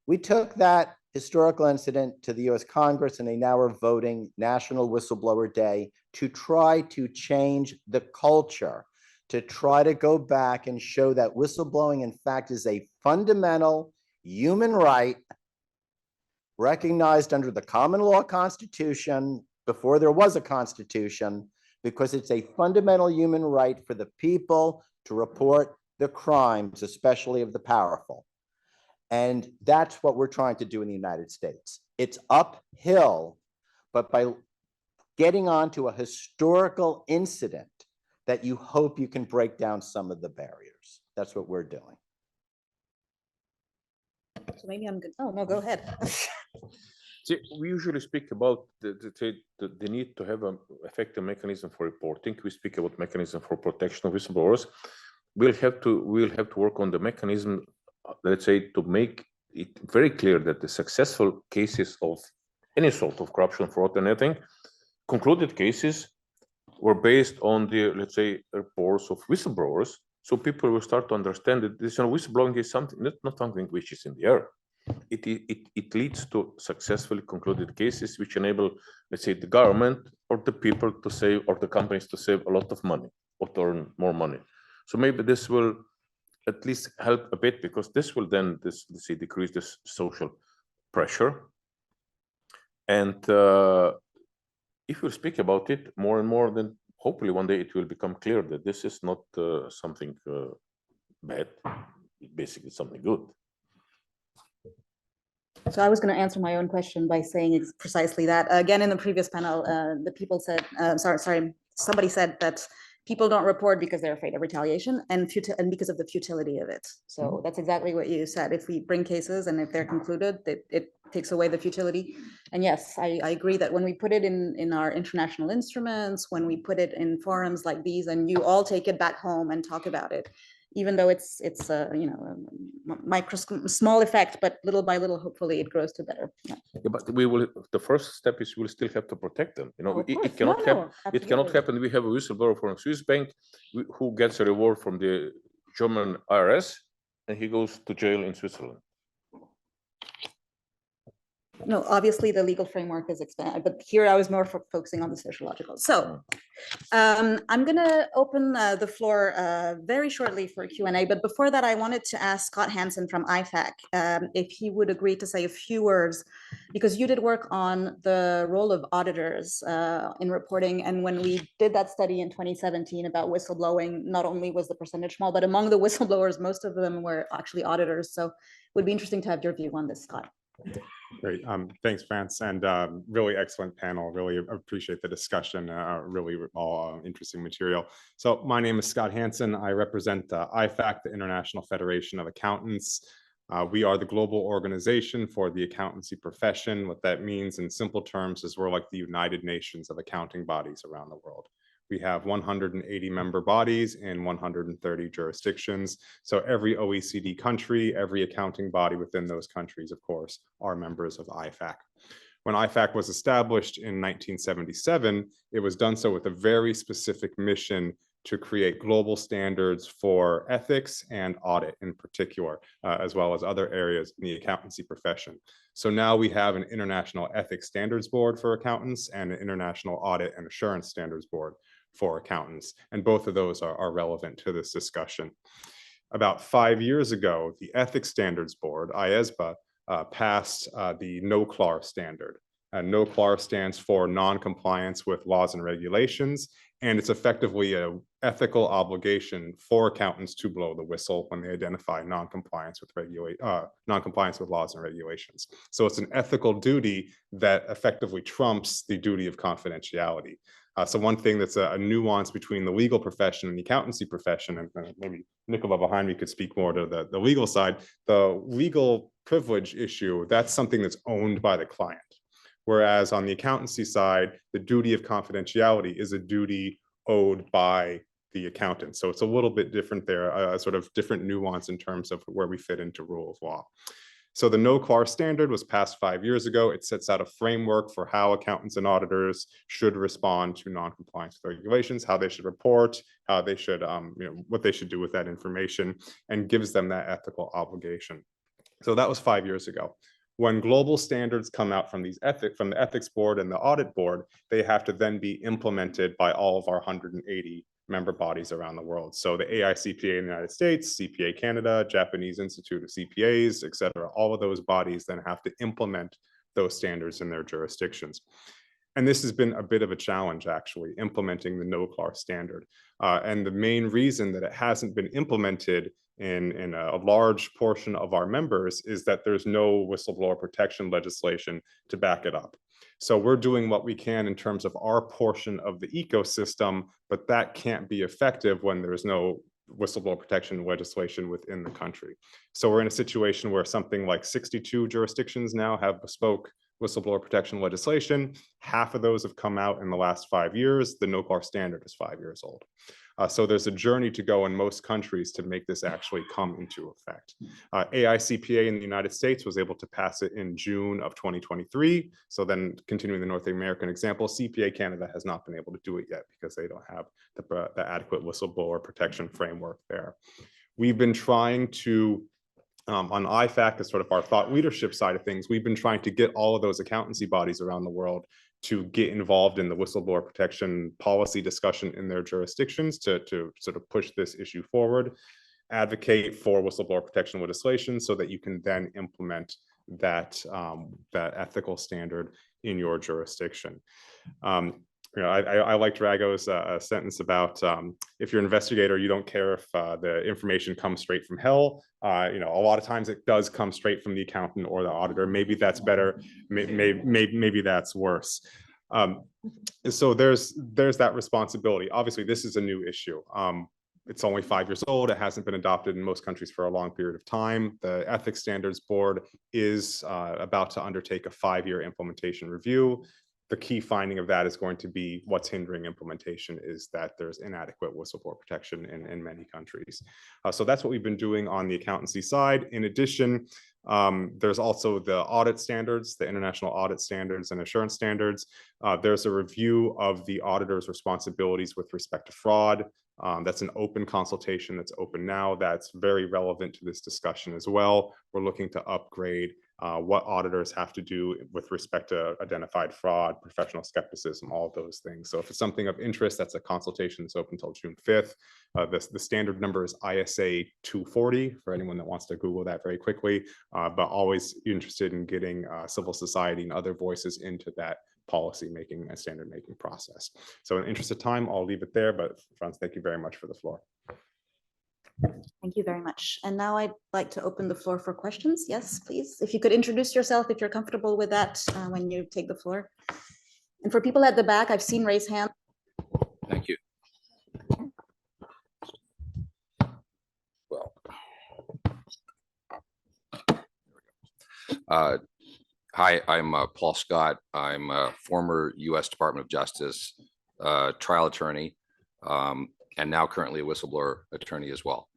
We took that historical incident to the US Congress, and they now are voting National Whistleblower Day to try to change the culture, to try to go back and show that whistleblowing, in fact, is a fundamental human right recognized under the common law Constitution before there was a Constitution, because it's a fundamental human right for the people to report the crimes, especially of the powerful. And that's what we're trying to do in the United States. It's uphill, but by getting onto a historical incident that you hope you can break down some of the barriers. That's what we're doing. So maybe I'm good. Oh, no, go ahead. See, we usually speak about the need to have an effective mechanism for reporting. We speak about mechanism for protection of whistleblowers. We'll have to work on the mechanism, let's say, to make it very clear that the successful cases of any sort of corruption, fraud, and anything, concluded cases, were based on the, let's say, reports of whistleblowers. So people will start to understand that this, whistleblowing is something, not something which is in the air. It leads to successfully concluded cases which enable, let's say, the government or the people to save, or the companies to save a lot of money or to earn more money. So maybe this will at least help a bit, because this will then, let's say, decrease this social pressure. And if we speak about it more and more, then hopefully one day it will become clear that this is not something bad, it's basically something good. So I was going to answer my own question by saying it's precisely that. Again, in the previous panel, the people said, somebody said that people don't report because they're afraid of retaliation and because of the futility of it. So that's exactly what you said. If we bring cases and if they're concluded, it takes away the futility. And yes, I agree that when we put it in our international instruments, when we put it in forums like these, and you all take it back home and talk about it, even though it's a small effect, but little by little, hopefully it grows to better. Yeah. Yeah, but we will. The first step is we'll still have to protect them. It cannot happen. It cannot happen. We have a whistleblower from a Swiss bank who gets a reward from the German IRS, and he goes to jail in Switzerland. No, obviously the legal framework is expanded, but here I was more focusing on the sociological. So I'm going to open the floor very shortly for Q&A, but before that, I wanted to ask Scott Hansen from IFAC if he would agree to say a few words, because you did work on the role of auditors in reporting. And when we did that study in 2017 about whistleblowing, not only was the percentage small, but among the whistleblowers, most of them were actually auditors. So it would be interesting to have your view on this, Scott. Great. Thanks, France, and really excellent panel. Really appreciate the discussion. Really all interesting material. So my name is Scott Hansen. I represent IFAC, the International Federation of Accountants. We are the global organization for the accountancy profession. What that means in simple terms is we're like the United Nations of accounting bodies around the world. We have 180 member bodies in 130 jurisdictions. So every OECD country, every accounting body within those countries, of course, are members of IFAC. When IFAC was established in 1977, it was done so with a very specific mission to create global standards for ethics and audit in particular, as well as other areas in the accountancy profession. So now we have an International Ethics Standards Board for accountants and an International Audit and Assurance Standards Board for accountants, and both of those are relevant to this discussion. About 5 years ago, the Ethics Standards Board, IESBA, passed the NOCLAR standard. NOCLAR stands for non-compliance with laws and regulations, and it's effectively an ethical obligation for accountants to blow the whistle when they identify non-compliance with laws and regulations. So it's an ethical duty that effectively trumps the duty of confidentiality. So one thing that's a nuance between the legal profession and the accountancy profession, and maybe Nicola behind me could speak more to the legal side, the legal privilege issue, that's something that's owned by the client. Whereas on the accountancy side, the duty of confidentiality is a duty owed by the accountant. So it's a little bit different there, a sort of different nuance in terms of where we fit into rule of law. So the no-CLAR standard was passed 5 years ago. It sets out a framework for how accountants and auditors should respond to non-compliance with regulations, how they should report, how they should, what they should do with that information, and gives them that ethical obligation. So that was 5 years ago. When global standards come out from the ethics board and the audit board, they have to then be implemented by all of our 180 member bodies around the world. So the AICPA in the United States, CPA Canada, Japanese Institute of CPAs, et cetera, all of those bodies then have to implement those standards in their jurisdictions. And this has been a bit of a challenge, actually, implementing the no-CLAR standard. And the main reason that it hasn't been implemented in a large portion of our members is that there's no whistleblower protection legislation to back it up. So we're doing what we can in terms of our portion of the ecosystem, but that can't be effective when there's no whistleblower protection legislation within the country. So we're in a situation where something like 62 jurisdictions now have bespoke whistleblower protection legislation. Half of those have come out in the last 5 years. The no-CLAR standard is 5 years old. So there's a journey to go in most countries to make this actually come into effect. AICPA in the United States was able to pass it in June of 2023. So then continuing the North American example, CPA Canada has not been able to do it yet because they don't have the adequate whistleblower protection framework there. We've been trying to, on IFAC as sort of our thought leadership side of things, we've been trying to get all of those accountancy bodies around the world to get involved in the whistleblower protection policy discussion in their jurisdictions to sort of push this issue forward, advocate for whistleblower protection legislation so that you can then implement that, that ethical standard in your jurisdiction. I like Drago's sentence about if you're an investigator, you don't care if the information comes straight from hell. A lot of times it does come straight from the accountant or the auditor. Maybe that's better. Maybe that's worse. So there's that responsibility. Obviously, this is a new issue. It's only 5 years old. It hasn't been adopted in most countries for a long period of time. The Ethics Standards Board is about to undertake a 5-year implementation review. The key finding of that is going to be what's hindering implementation is that there's inadequate whistleblower protection in many countries. So that's what we've been doing on the accountancy side. In addition, there's also the audit standards, the international audit standards and assurance standards. There's a review of the auditor's responsibilities with respect to fraud. That's an open consultation that's open now. That's very relevant to this discussion as well. We're looking to upgrade what auditors have to do with respect to identified fraud, professional skepticism, all of those things. So if it's something of interest, that's a consultation that's open until June 5th. The standard number is ISA 240 for anyone that wants to Google that very quickly, but always interested in getting civil society and other voices into that policy making and standard making process. So in the interest of time, I'll leave it there, but Franz, thank you very much for the floor. Thank you very much. And now I'd like to open the floor for questions. Yes, please. If you could introduce yourself, if you're comfortable with that when you take the floor. And for people at the back, I've seen raise hand. Thank you. Well, hi, I'm Paul Scott. I'm a former U.S. Department of Justice trial attorney, and now currently a whistleblower attorney as well.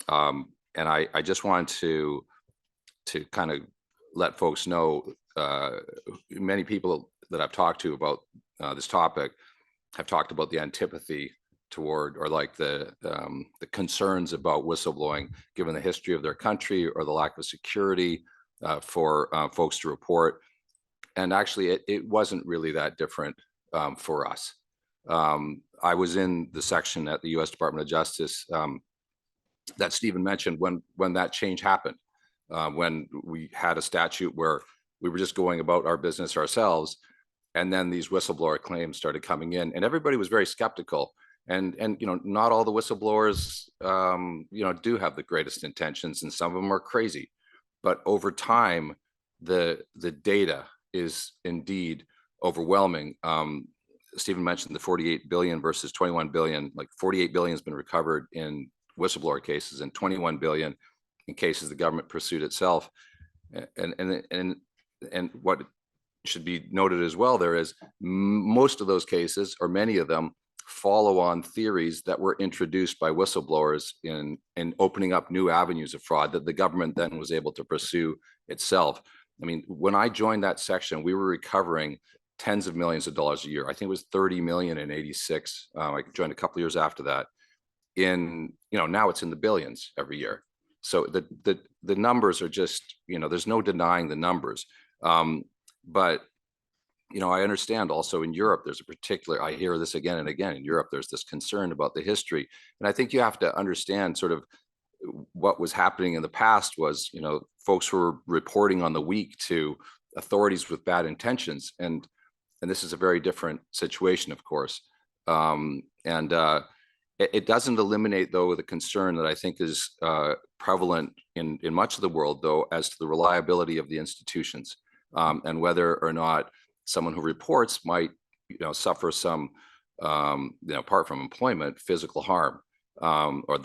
And I just wanted to kind of let folks know, many people that I've talked to about this topic have talked about the antipathy toward, or like the concerns about whistleblowing, given the history of their country or the lack of security for folks to report. And actually, it wasn't really that different for us. I was in the section at the U.S. Department of Justice that Stephen mentioned when that change happened, when we had a statute where we were just going about our business ourselves, and then these whistleblower claims started coming in, and everybody was very skeptical. And not all the whistleblowers do have the greatest intentions, and some of them are crazy. But over time, the data is indeed overwhelming. Stephen mentioned the 48 billion versus 21 billion. Like 48 billion has been recovered in whistleblower cases, and 21 billion in cases the government pursued itself. And what should be noted as well there is most of those cases, or many of them, follow on theories that were introduced by whistleblowers in opening up new avenues of fraud that the government then was able to pursue itself. I mean, when I joined that section, we were recovering tens of millions of dollars a year. I think it was 30 million in 86. I joined a couple of years after that. Now it's in the billions every year. So the numbers are just, there's no denying the numbers. But I understand also in Europe, there's a particular, I hear this again and again, in Europe, there's this concern about the history. And I think you have to understand sort of what was happening in the past was, folks were reporting on the weak to authorities with bad intentions. And this is a very different situation, of course. It doesn't eliminate, though, the concern that I think is prevalent in much of the world, though, as to the reliability of the institutions and whether or not someone who reports might, suffer some, apart from employment, physical harm, or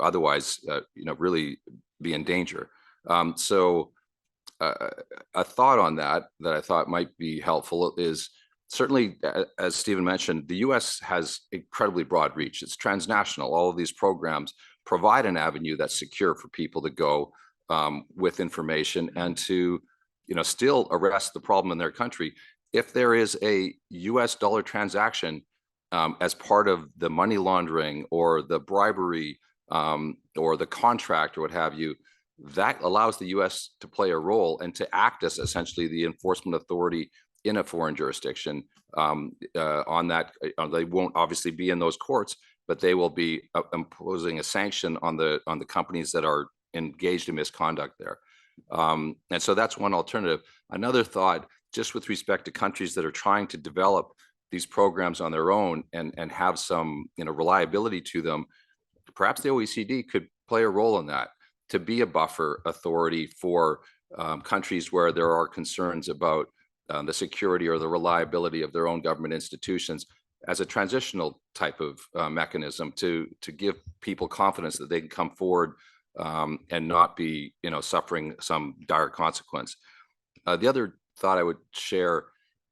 otherwise, really be in danger. So a thought on that I thought might be helpful is certainly, as Stephen mentioned, the U.S. has incredibly broad reach. It's transnational. All of these programs provide an avenue that's secure for people to go with information and to, still arrest the problem in their country. If there is a U.S. dollar transaction as part of the money laundering or the bribery or the contract or what have you, that allows the U.S. to play a role and to act as essentially the enforcement authority in a foreign jurisdiction on that. They won't obviously be in those courts, but they will be imposing a sanction on the companies that are engaged in misconduct there. And so that's one alternative. Another thought, just with respect to countries that are trying to develop these programs on their own and have some reliability to them, perhaps the OECD could play a role in that, to be a buffer authority for countries where there are concerns about the security or the reliability of their own government institutions, as a transitional type of mechanism to give people confidence that they can come forward and not be suffering some dire consequence. The other thought I would share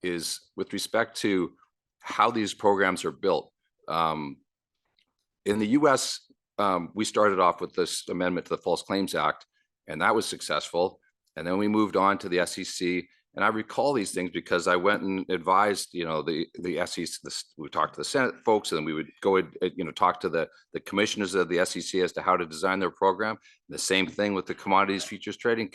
is with respect to how these programs are built. In the US, we started off with this amendment to the False Claims Act, and that was successful. And then we moved on to the SEC. And I recall these things because I went and advised, the SEC. We talked to the Senate folks, and then we would go and talk to the commissioners of the SEC as to how to design their program. The same thing with the Commodities Futures Trading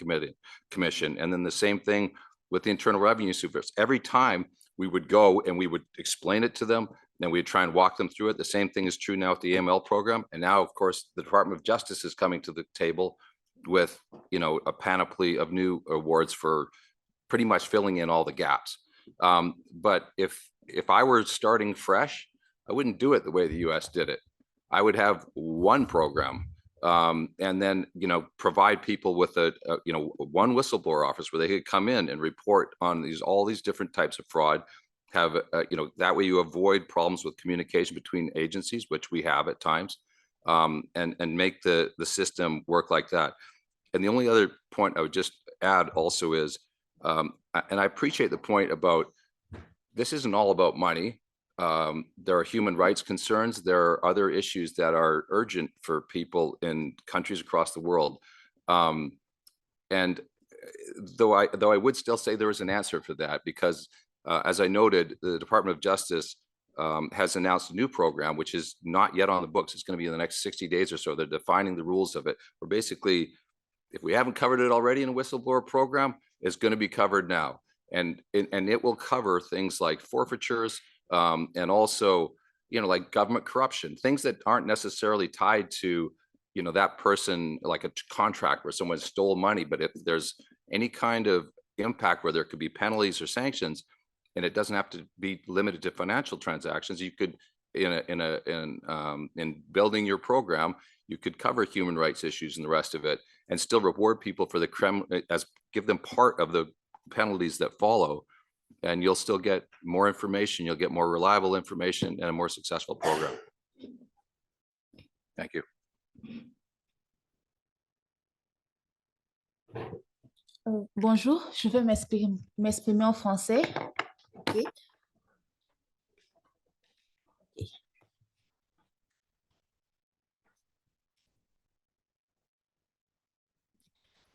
Commission, and then the same thing with the Internal Revenue Service. Every time we would go and we would explain it to them, then we'd try and walk them through it. The same thing is true now with the AML program, and now, of course, the Department of Justice is coming to the table with a panoply of new awards for pretty much filling in all the gaps. But if I were starting fresh, I wouldn't do it the way the US did it. I would have one program and then, provide people with one whistleblower office where they could come in and report on all these different types of fraud. Have, that way you avoid problems with communication between agencies, which we have at times, and make the system work like that. And the only other point I would just add also is, and I appreciate the point about this isn't all about money. There are human rights concerns. There are other issues that are urgent for people in countries across the world. And though I would still say there is an answer for that, because as I noted, the Department of Justice has announced a new program, which is not yet on the books. It's going to be in the next 60 days or so. They're defining the rules of it. Where basically, if we haven't covered it already in a whistleblower program, it's going to be covered now. And it will cover things like forfeitures and also, like government corruption, things that aren't necessarily tied to, that person, like a contract where someone stole money. But if there's any kind of impact where there could be penalties or sanctions, and it doesn't have to be limited to financial transactions, you could, in building your program, you could cover human rights issues and the rest of it, and still reward people for give them part of the penalties that follow. and you'll still get more information. You'll get more reliable information and a more successful program. Thank you. Bonjour, je vais m'exprimer en français. Okay.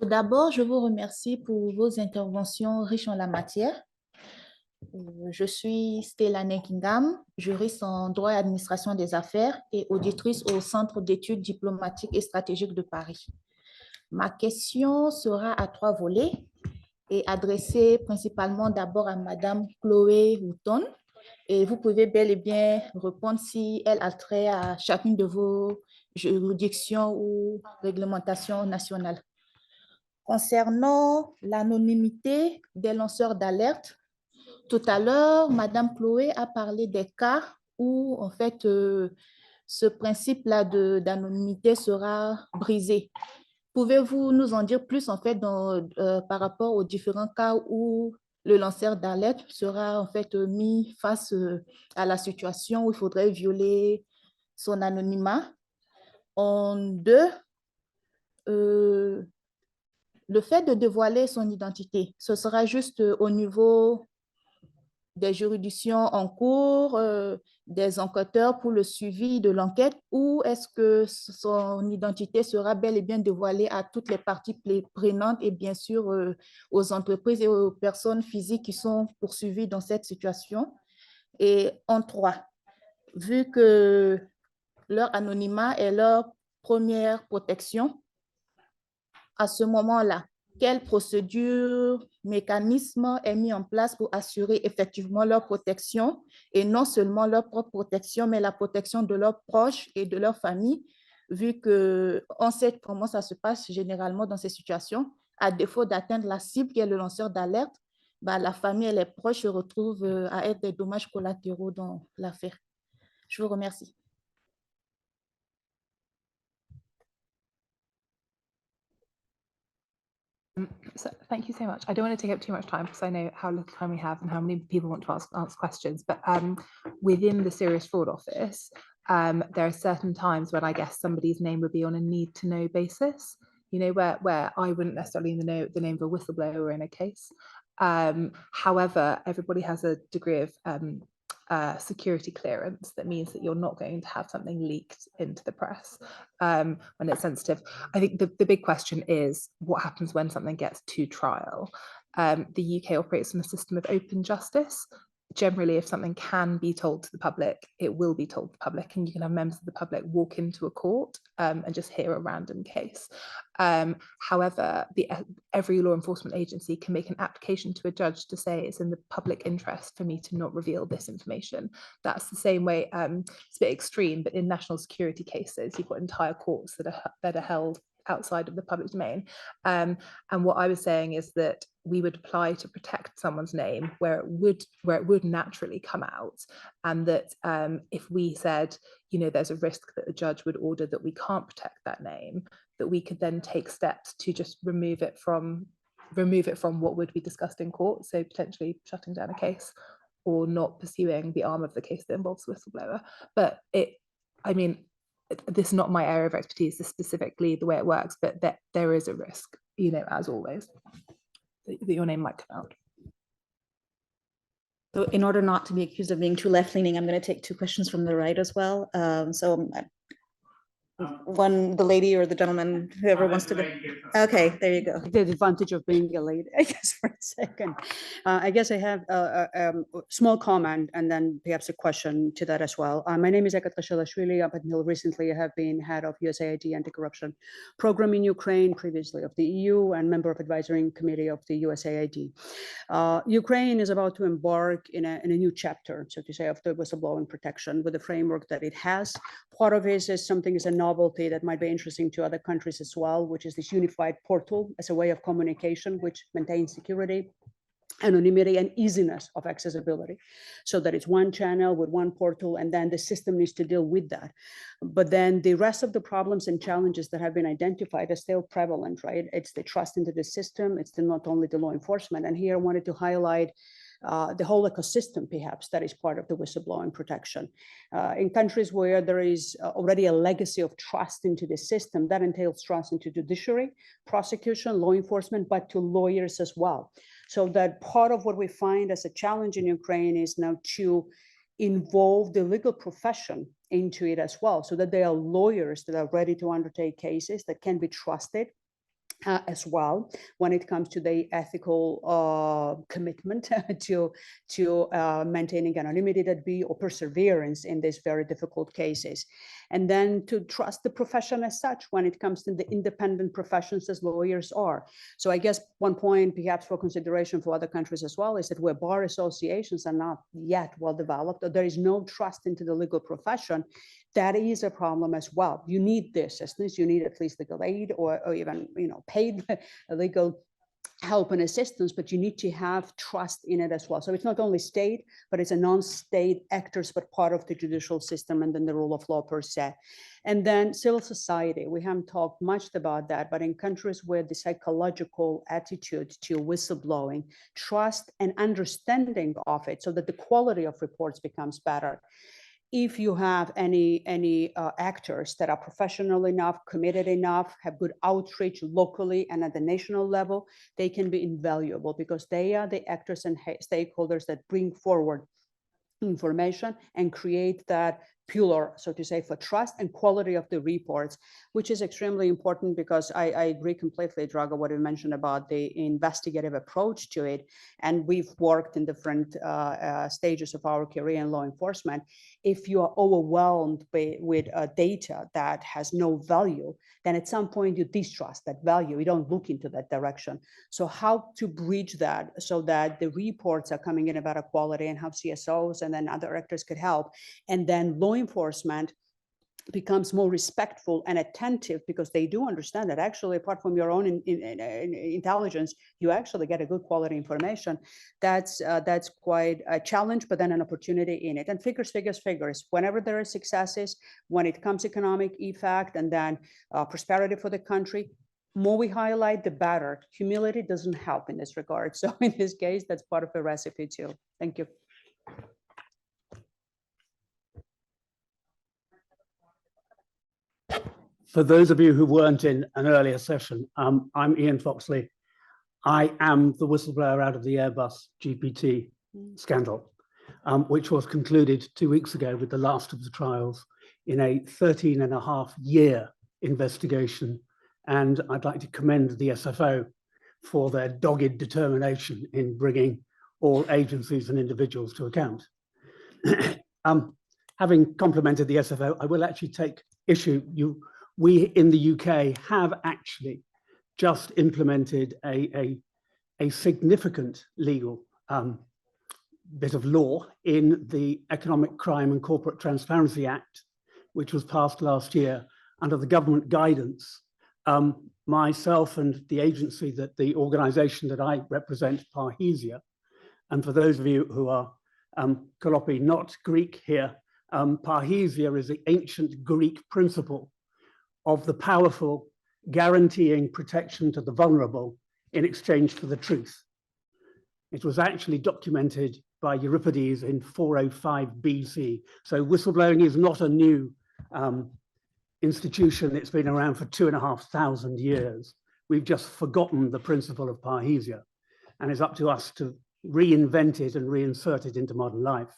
Tout d'abord, je vous remercie pour vos interventions riches en la matière. Je suis Stella Nekingam, juriste en droit et administration des affaires et auditrice au Centre d'études diplomatiques et stratégiques de Paris. Ma question sera à 3 volets et adressée principalement d'abord à Madame Chloé Houton. Et vous pouvez bel et bien répondre si elle a trait à chacune de vos juridictions ou réglementations nationales. Concernant l'anonymité des lanceurs d'alerte, tout à l'heure, Madame Chloé a parlé des cas où, en fait, ce principe-là d'anonymité sera brisé. Pouvez-vous nous en dire plus, en fait, par rapport aux différents cas où le lanceur d'alerte sera, en fait, mis face à la situation où il faudrait violer son anonymat? En 2, le fait de dévoiler son identité, ce sera juste au niveau des juridictions en cours, des enquêteurs pour le suivi de l'enquête, ou est-ce que son identité sera bel et bien dévoilée à toutes les parties prenantes et bien sûr aux entreprises et aux personnes physiques qui sont poursuivies dans cette situation? Et en 3, vu que leur anonymat est leur première protection, à ce moment-là, quelle procédure, mécanisme est mis en place pour assurer effectivement leur protection et non seulement leur propre protection, mais la protection de leurs proches et de leur famille, vu qu'on sait comment ça se passe généralement dans ces situations. À défaut d'atteindre la cible qui est le lanceur d'alerte, la famille et les proches se retrouvent à être des dommages collatéraux dans l'affaire. Je vous remercie. So thank you so much. I don't want to take up too much time because I know how little time we have and how many people want to ask questions. But within the Serious Fraud Office, there are certain times when I guess somebody's name would be on a need-to-know basis. You know, where I wouldn't necessarily know the name of a whistleblower in a case. However, everybody has a degree of security clearance that means that you're not going to have something leaked into the press when it's sensitive. I think the big question is what happens when something gets to trial. The UK operates on a system of open justice. Generally, if something can be told to the public, it will be told to the public, and you can have members of the public walk into a court and just hear a random case. However, every law enforcement agency can make an application to a judge to say it's in the public interest for me to not reveal this information. That's the same way, it's a bit extreme, but in national security cases, you've got entire courts that are held outside of the public domain. And what I was saying is that we would apply to protect someone's name where it would naturally come out, and that if we said, you know, there's a risk that the judge would order that we can't protect that name, that we could then take steps to just remove it from what would be discussed in court, so potentially shutting down a case or not pursuing the arm of the case that involves whistleblower. But this is not my area of expertise, this specifically the way it works, but that there is a risk, you know, as always, that your name might come out. So in order not to be accused of being too left-leaning, I'm going to take 2 questions from the right as well. The lady or the gentleman, whoever wants to go. Okay, there you go. The advantage of being a lady, I guess, for a second. I guess I have a small comment and then perhaps a question to that as well. My name is Ekat Khashalashvili. Up until recently, I have been head of USAID anti-corruption program in Ukraine, previously of the EU, and member of advisory committee of the USAID. Ukraine is about to embark in a new chapter, so to say, of the whistleblowing protection with the framework that it has. Part of it is something is a novelty that might be interesting to other countries as well, which is this unified portal as a way of communication, which maintains security, anonymity, and easiness of accessibility, so that it's one channel with one portal, and then the system needs to deal with that. But then the rest of the problems and challenges that have been identified are still prevalent, right? It's the trust into the system. It's not only the law enforcement. And here I wanted to highlight the whole ecosystem, perhaps, that is part of the whistleblowing protection. In countries where there is already a legacy of trust into the system, that entails trust into judiciary, prosecution, law enforcement, but to lawyers as well. So that part of what we find as a challenge in Ukraine is now to involve the legal profession into it as well, so that there are lawyers that are ready to undertake cases that can be trusted as well when it comes to the ethical commitment to maintaining anonymity that be, or perseverance in these very difficult cases. And then to trust the profession as such when it comes to the independent professions as lawyers are. So I guess one point perhaps for consideration for other countries as well is that where bar associations are not yet well developed, or there is no trust into the legal profession, that is a problem as well. You need the assistance, you need at least legal aid or even, paid legal help and assistance, but you need to have trust in it as well. So it's not only state, but it's a non-state actors, but part of the judicial system, and then the rule of law per se. And then civil society, we haven't talked much about that, but in countries where the psychological attitude to whistleblowing, trust and understanding of it, so that the quality of reports becomes better. If you have any actors that are professional enough, committed enough, have good outreach locally and at the national level, they can be invaluable because they are the actors and stakeholders that bring forward information and create that pillar, so to say, for trust and quality of the reports, which is extremely important because I agree completely, Drago, what you mentioned about the investigative approach to it. And we've worked in different stages of our career in law enforcement. If you are overwhelmed with data that has no value, then at some point you distrust that value. You don't look into that direction. So how to bridge that so that the reports are coming in a better quality, and how CSOs and then other actors could help. And then law enforcement becomes more respectful and attentive because they do understand that actually, apart from your own intelligence, you actually get a good quality information. That's quite a challenge, but then an opportunity in it. And figures. Whenever there are successes, when it comes economic effect and then prosperity for the country, more we highlight, the better. Humility doesn't help in this regard. So in this case, that's part of the recipe too. Thank you. For those of you who weren't in an earlier session, I'm Ian Foxley. I am the whistleblower out of the Airbus GPT scandal, which was concluded 2 weeks ago with the last of the trials in a 13.5-year investigation. And I'd like to commend the SFO for their dogged determination in bringing all agencies and individuals to account. Having complimented the SFO, I will actually take issue. We in the UK have actually just implemented a significant legal bit of law in the Economic Crime and Corporate Transparency Act, which was passed last year under the government guidance. Myself and the agency, the organization that I represent, Parrhesia, and for those of you who are Kalopi, not Greek here, Parrhesia is the ancient Greek principle of the powerful guaranteeing protection to the vulnerable in exchange for the truth. It was actually documented by Euripides in 405 BC. So whistleblowing is not a new institution. It's been around for 2,500 years. We've just forgotten the principle of Parrhesia, and it's up to us to reinvent it and reinsert it into modern life.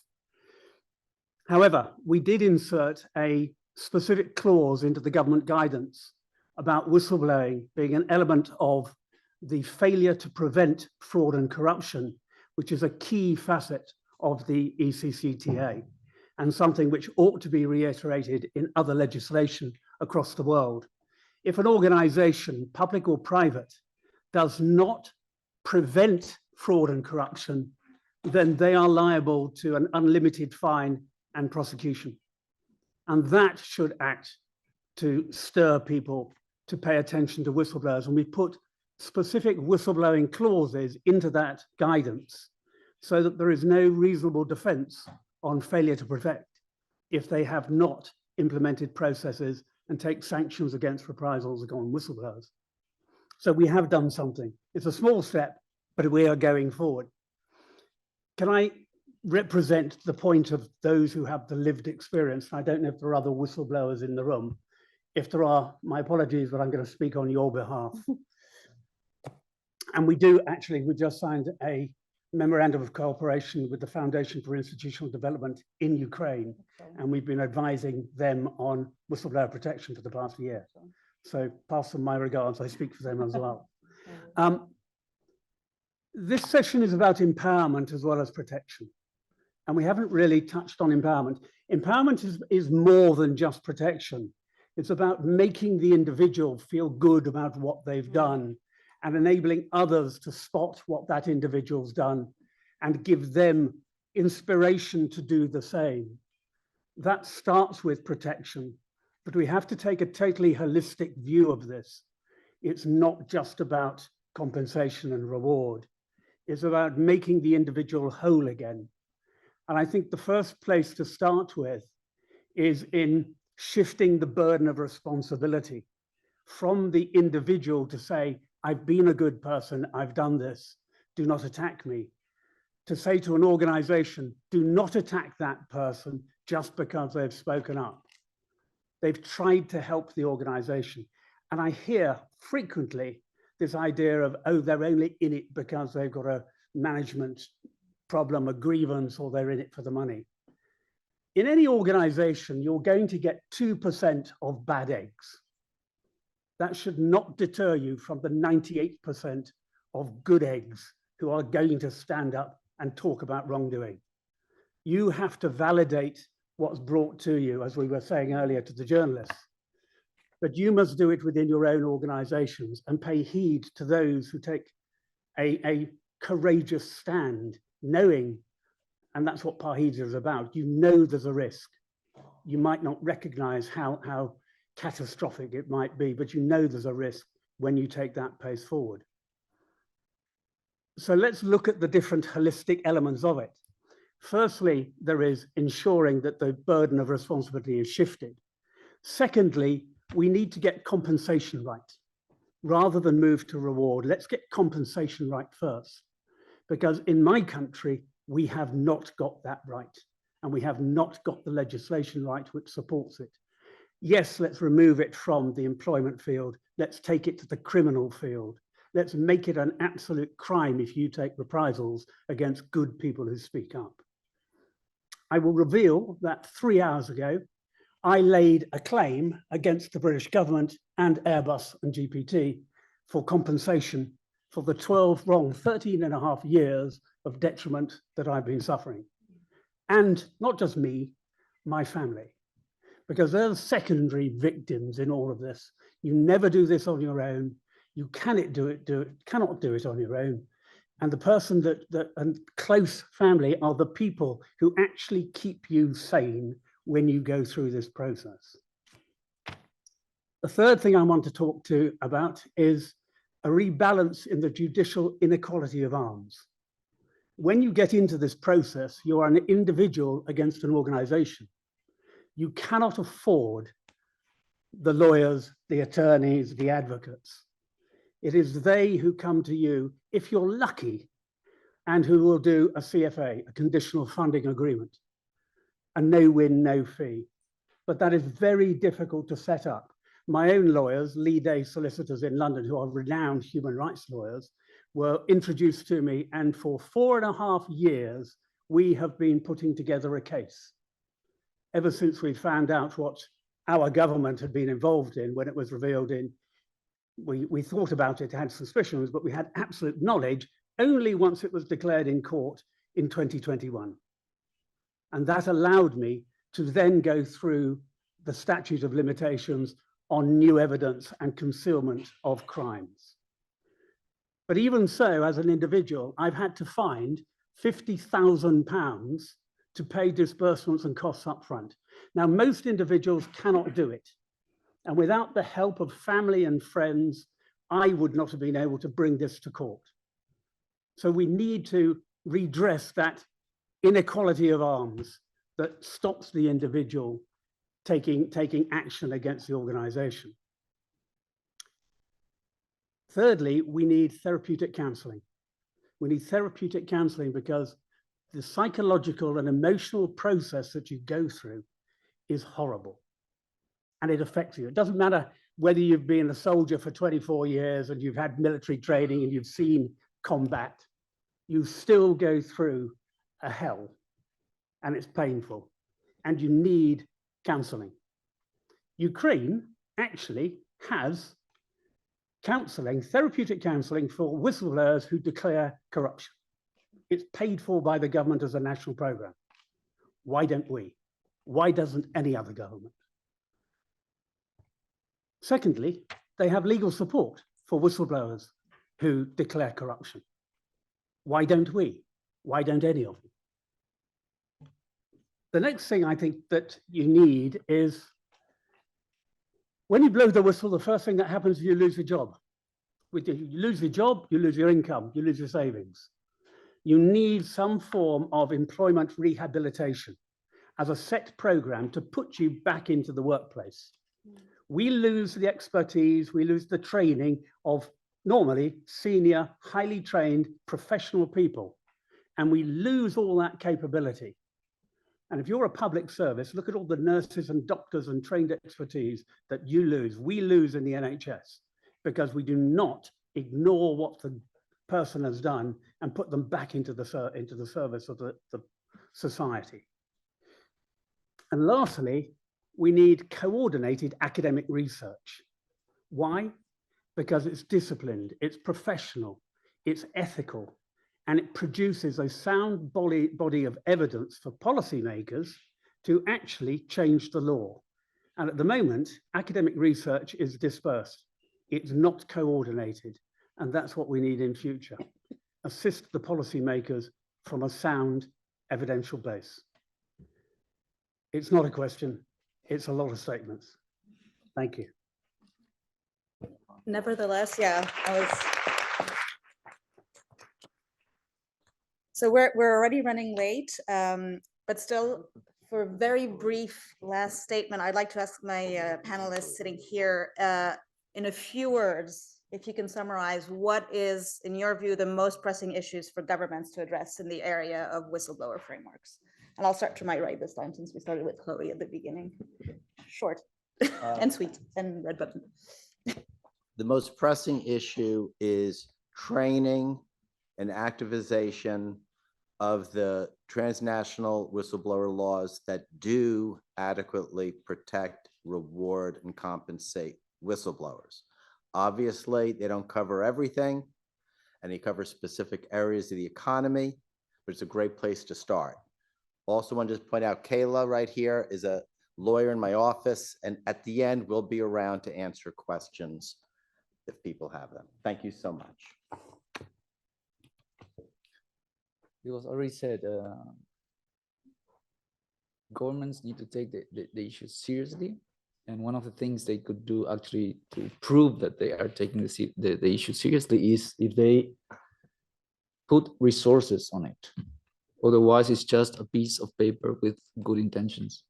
However, we did insert a specific clause into the government guidance about whistleblowing being an element of the failure to prevent fraud and corruption, which is a key facet of the ECCTA and something which ought to be reiterated in other legislation across the world. If an organization, public or private, does not prevent fraud and corruption, then they are liable to an unlimited fine and prosecution. And that should act to stir people to pay attention to whistleblowers. And we put specific whistleblowing clauses into that guidance so that there is no reasonable defense on failure to protect if they have not implemented processes and take sanctions against reprisals on whistleblowers. So we have done something. It's a small step, but we are going forward. can I represent the point of those who have the lived experience? I don't know if there are other whistleblowers in the room. If there are, my apologies, but I'm going to speak on your behalf. And we do actually, we just signed a memorandum of cooperation with the Foundation for Institutional Development in Ukraine. And we've been advising them on whistleblower protection for the past year. So pass them my regards, I speak for them as well. This session is about empowerment as well as protection. And we haven't really touched on empowerment. Empowerment is more than just protection. It's about making the individual feel good about what they've done and enabling others to spot what that individual's done and give them inspiration to do the same. That starts with protection, but we have to take a totally holistic view of this. It's not just about compensation and reward. It's about making the individual whole again. And I think the first place to start with is in shifting the burden of responsibility from the individual to say, I've been a good person, I've done this, do not attack me. To say to an organization, do not attack that person just because they've spoken up. They've tried to help the organization. And I hear frequently this idea of, oh, they're only in it because they've got a management problem, a grievance, or they're in it for the money. In any organization, you're going to get 2% of bad eggs. That should not deter you from the 98% of good eggs who are going to stand up and talk about wrongdoing. You have to validate what's brought to you, as we were saying earlier to the journalists. But you must do it within your own organizations and pay heed to those who take a courageous stand, knowing, and that's what Parrhesia is about, you know there's a risk. You might not recognize how catastrophic it might be, but you know there's a risk when you take that pace forward. So let's look at the different holistic elements of it. Firstly, there is ensuring that the burden of responsibility is shifted. Secondly, we need to get compensation right. Rather than move to reward, let's get compensation right first. Because in my country, we have not got that right. And we have not got the legislation right which supports it. Yes, let's remove it from the employment field. Let's take it to the criminal field. Let's make it an absolute crime if you take reprisals against good people who speak up. I will reveal that 3 hours ago, I laid a claim against the British government and Airbus and GPT for compensation for the 13 and a half years of detriment that I've been suffering. And not just me, my family, because they're the secondary victims in all of this. You never do this on your own. You cannot do it on your own. And the person and close family are the people who actually keep you sane when you go through this process. The third thing I want to talk about is a rebalance in the judicial inequality of arms. When you get into this process, you are an individual against an organization. You cannot afford the lawyers, the attorneys, the advocates. It is they who come to you, if you're lucky, and who will do a CFA, a conditional funding agreement, a no-win, no-fee. But that is very difficult to set up. My own lawyers, Lee Day solicitors in London, who are renowned human rights lawyers, were introduced to me, and for 4.5 years, we have been putting together a case. Ever since we found out what our government had been involved in when it was revealed in, we thought about it, had suspicions, but we had absolute knowledge only once it was declared in court in 2021. And that allowed me to then go through the statute of limitations on new evidence and concealment of crimes. But even so, as an individual, I've had to find £50,000 to pay disbursements and costs up front. Now, most individuals cannot do it. And without the help of family and friends, I would not have been able to bring this to court. So we need to redress that inequality of arms that stops the individual taking action against the organization. Thirdly, we need therapeutic counseling. We need therapeutic counseling because the psychological and emotional process that you go through is horrible. And it affects you. It doesn't matter whether you've been a soldier for 24 years and you've had military training and you've seen combat, you still go through a hell and it's painful and you need counseling. Ukraine actually has counseling, therapeutic counseling for whistleblowers who declare corruption. It's paid for by the government as a national program. Why don't we? Why doesn't any other government? Secondly, they have legal support for whistleblowers who declare corruption. Why don't we? Why don't any of them? The next thing I think that you need is when you blow the whistle, the first thing that happens is you lose your job. You lose your job, you lose your income, you lose your savings. You need some form of employment rehabilitation as a set program to put you back into the workplace. We lose the expertise, we lose the training of normally senior, highly trained professional people, and we lose all that capability. And if you're a public service, look at all the nurses and doctors and trained expertise that you lose. We lose in the NHS because we do not ignore what the person has done and put them back into the service of the society. And lastly, we need coordinated academic research. Why? Because it's disciplined, it's professional, it's ethical, and it produces a sound body of evidence for policymakers to actually change the law. And at the moment, academic research is dispersed. It's not coordinated, and that's what we need in future. Assist the policymakers from a sound evidential base. It's not a question, it's a lot of statements. Thank you. Nevertheless, yeah, so we're already running late, but still, for a very brief last statement, I'd like to ask my panelists sitting here in a few words, if you can summarize what is, in your view, the most pressing issues for governments to address in the area of whistleblower frameworks. And I'll start to my right this time, since we started with Chloe at the beginning. Short and sweet and red button. The most pressing issue is training and activization of the transnational whistleblower laws that do adequately protect, reward, and compensate whistleblowers. Obviously, they don't cover everything, and they cover specific areas of the economy, but it's a great place to start. Also want to just point out, Kayla right here is a lawyer in my office, and at the end, we'll be around to answer questions if people have them. Thank you so much. It was already said, governments need to take the issue seriously. And one of the things they could do actually to prove that they are taking the issue seriously is if they put resources on it. Otherwise, it's just a piece of paper with good intentions.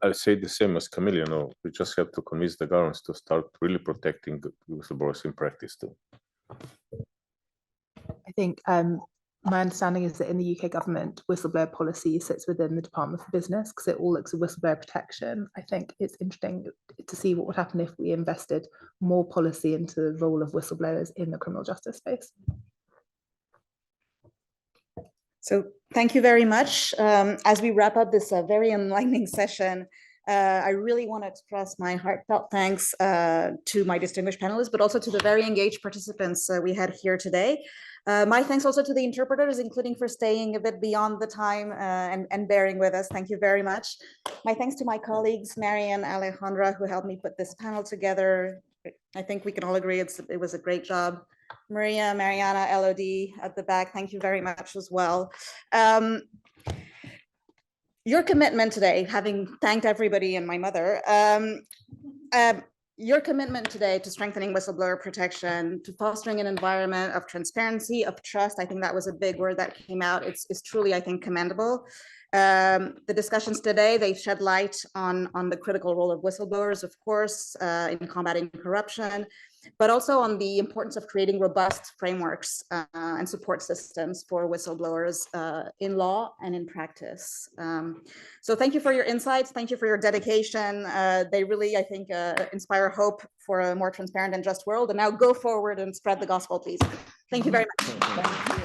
I say the same as Camille, you know, we just have to convince the governments to start really protecting whistleblowers in practice too. I think my understanding is that in the UK government, whistleblower policy sits within the Department for Business because it all looks at whistleblower protection. I think it's interesting to see what would happen if we invested more policy into the role of whistleblowers in the criminal justice space. So thank you very much. As we wrap up this very enlightening session, I really want to express my heartfelt thanks to my distinguished panelists, but also to the very engaged participants we had here today. My thanks also to the interpreters, including for staying a bit beyond the time and bearing with us. Thank you very much. My thanks to my colleagues, Mary and Alejandra, who helped me put this panel together. I think we can all agree it was a great job. Maria, Mariana, LOD at the back, thank you very much as well. Your commitment today, having thanked everybody and my mother, your commitment today to strengthening whistleblower protection, to fostering an environment of transparency, of trust, I think that was a big word that came out. It's truly, I think, commendable. The discussions today, they've shed light on the critical role of whistleblowers, of course, in combating corruption, but also on the importance of creating robust frameworks and support systems for whistleblowers in law and in practice. So thank you for your insights. Thank you for your dedication. They really, I think, inspire hope for a more transparent and just world. And now go forward and spread the gospel, please. Thank you very much.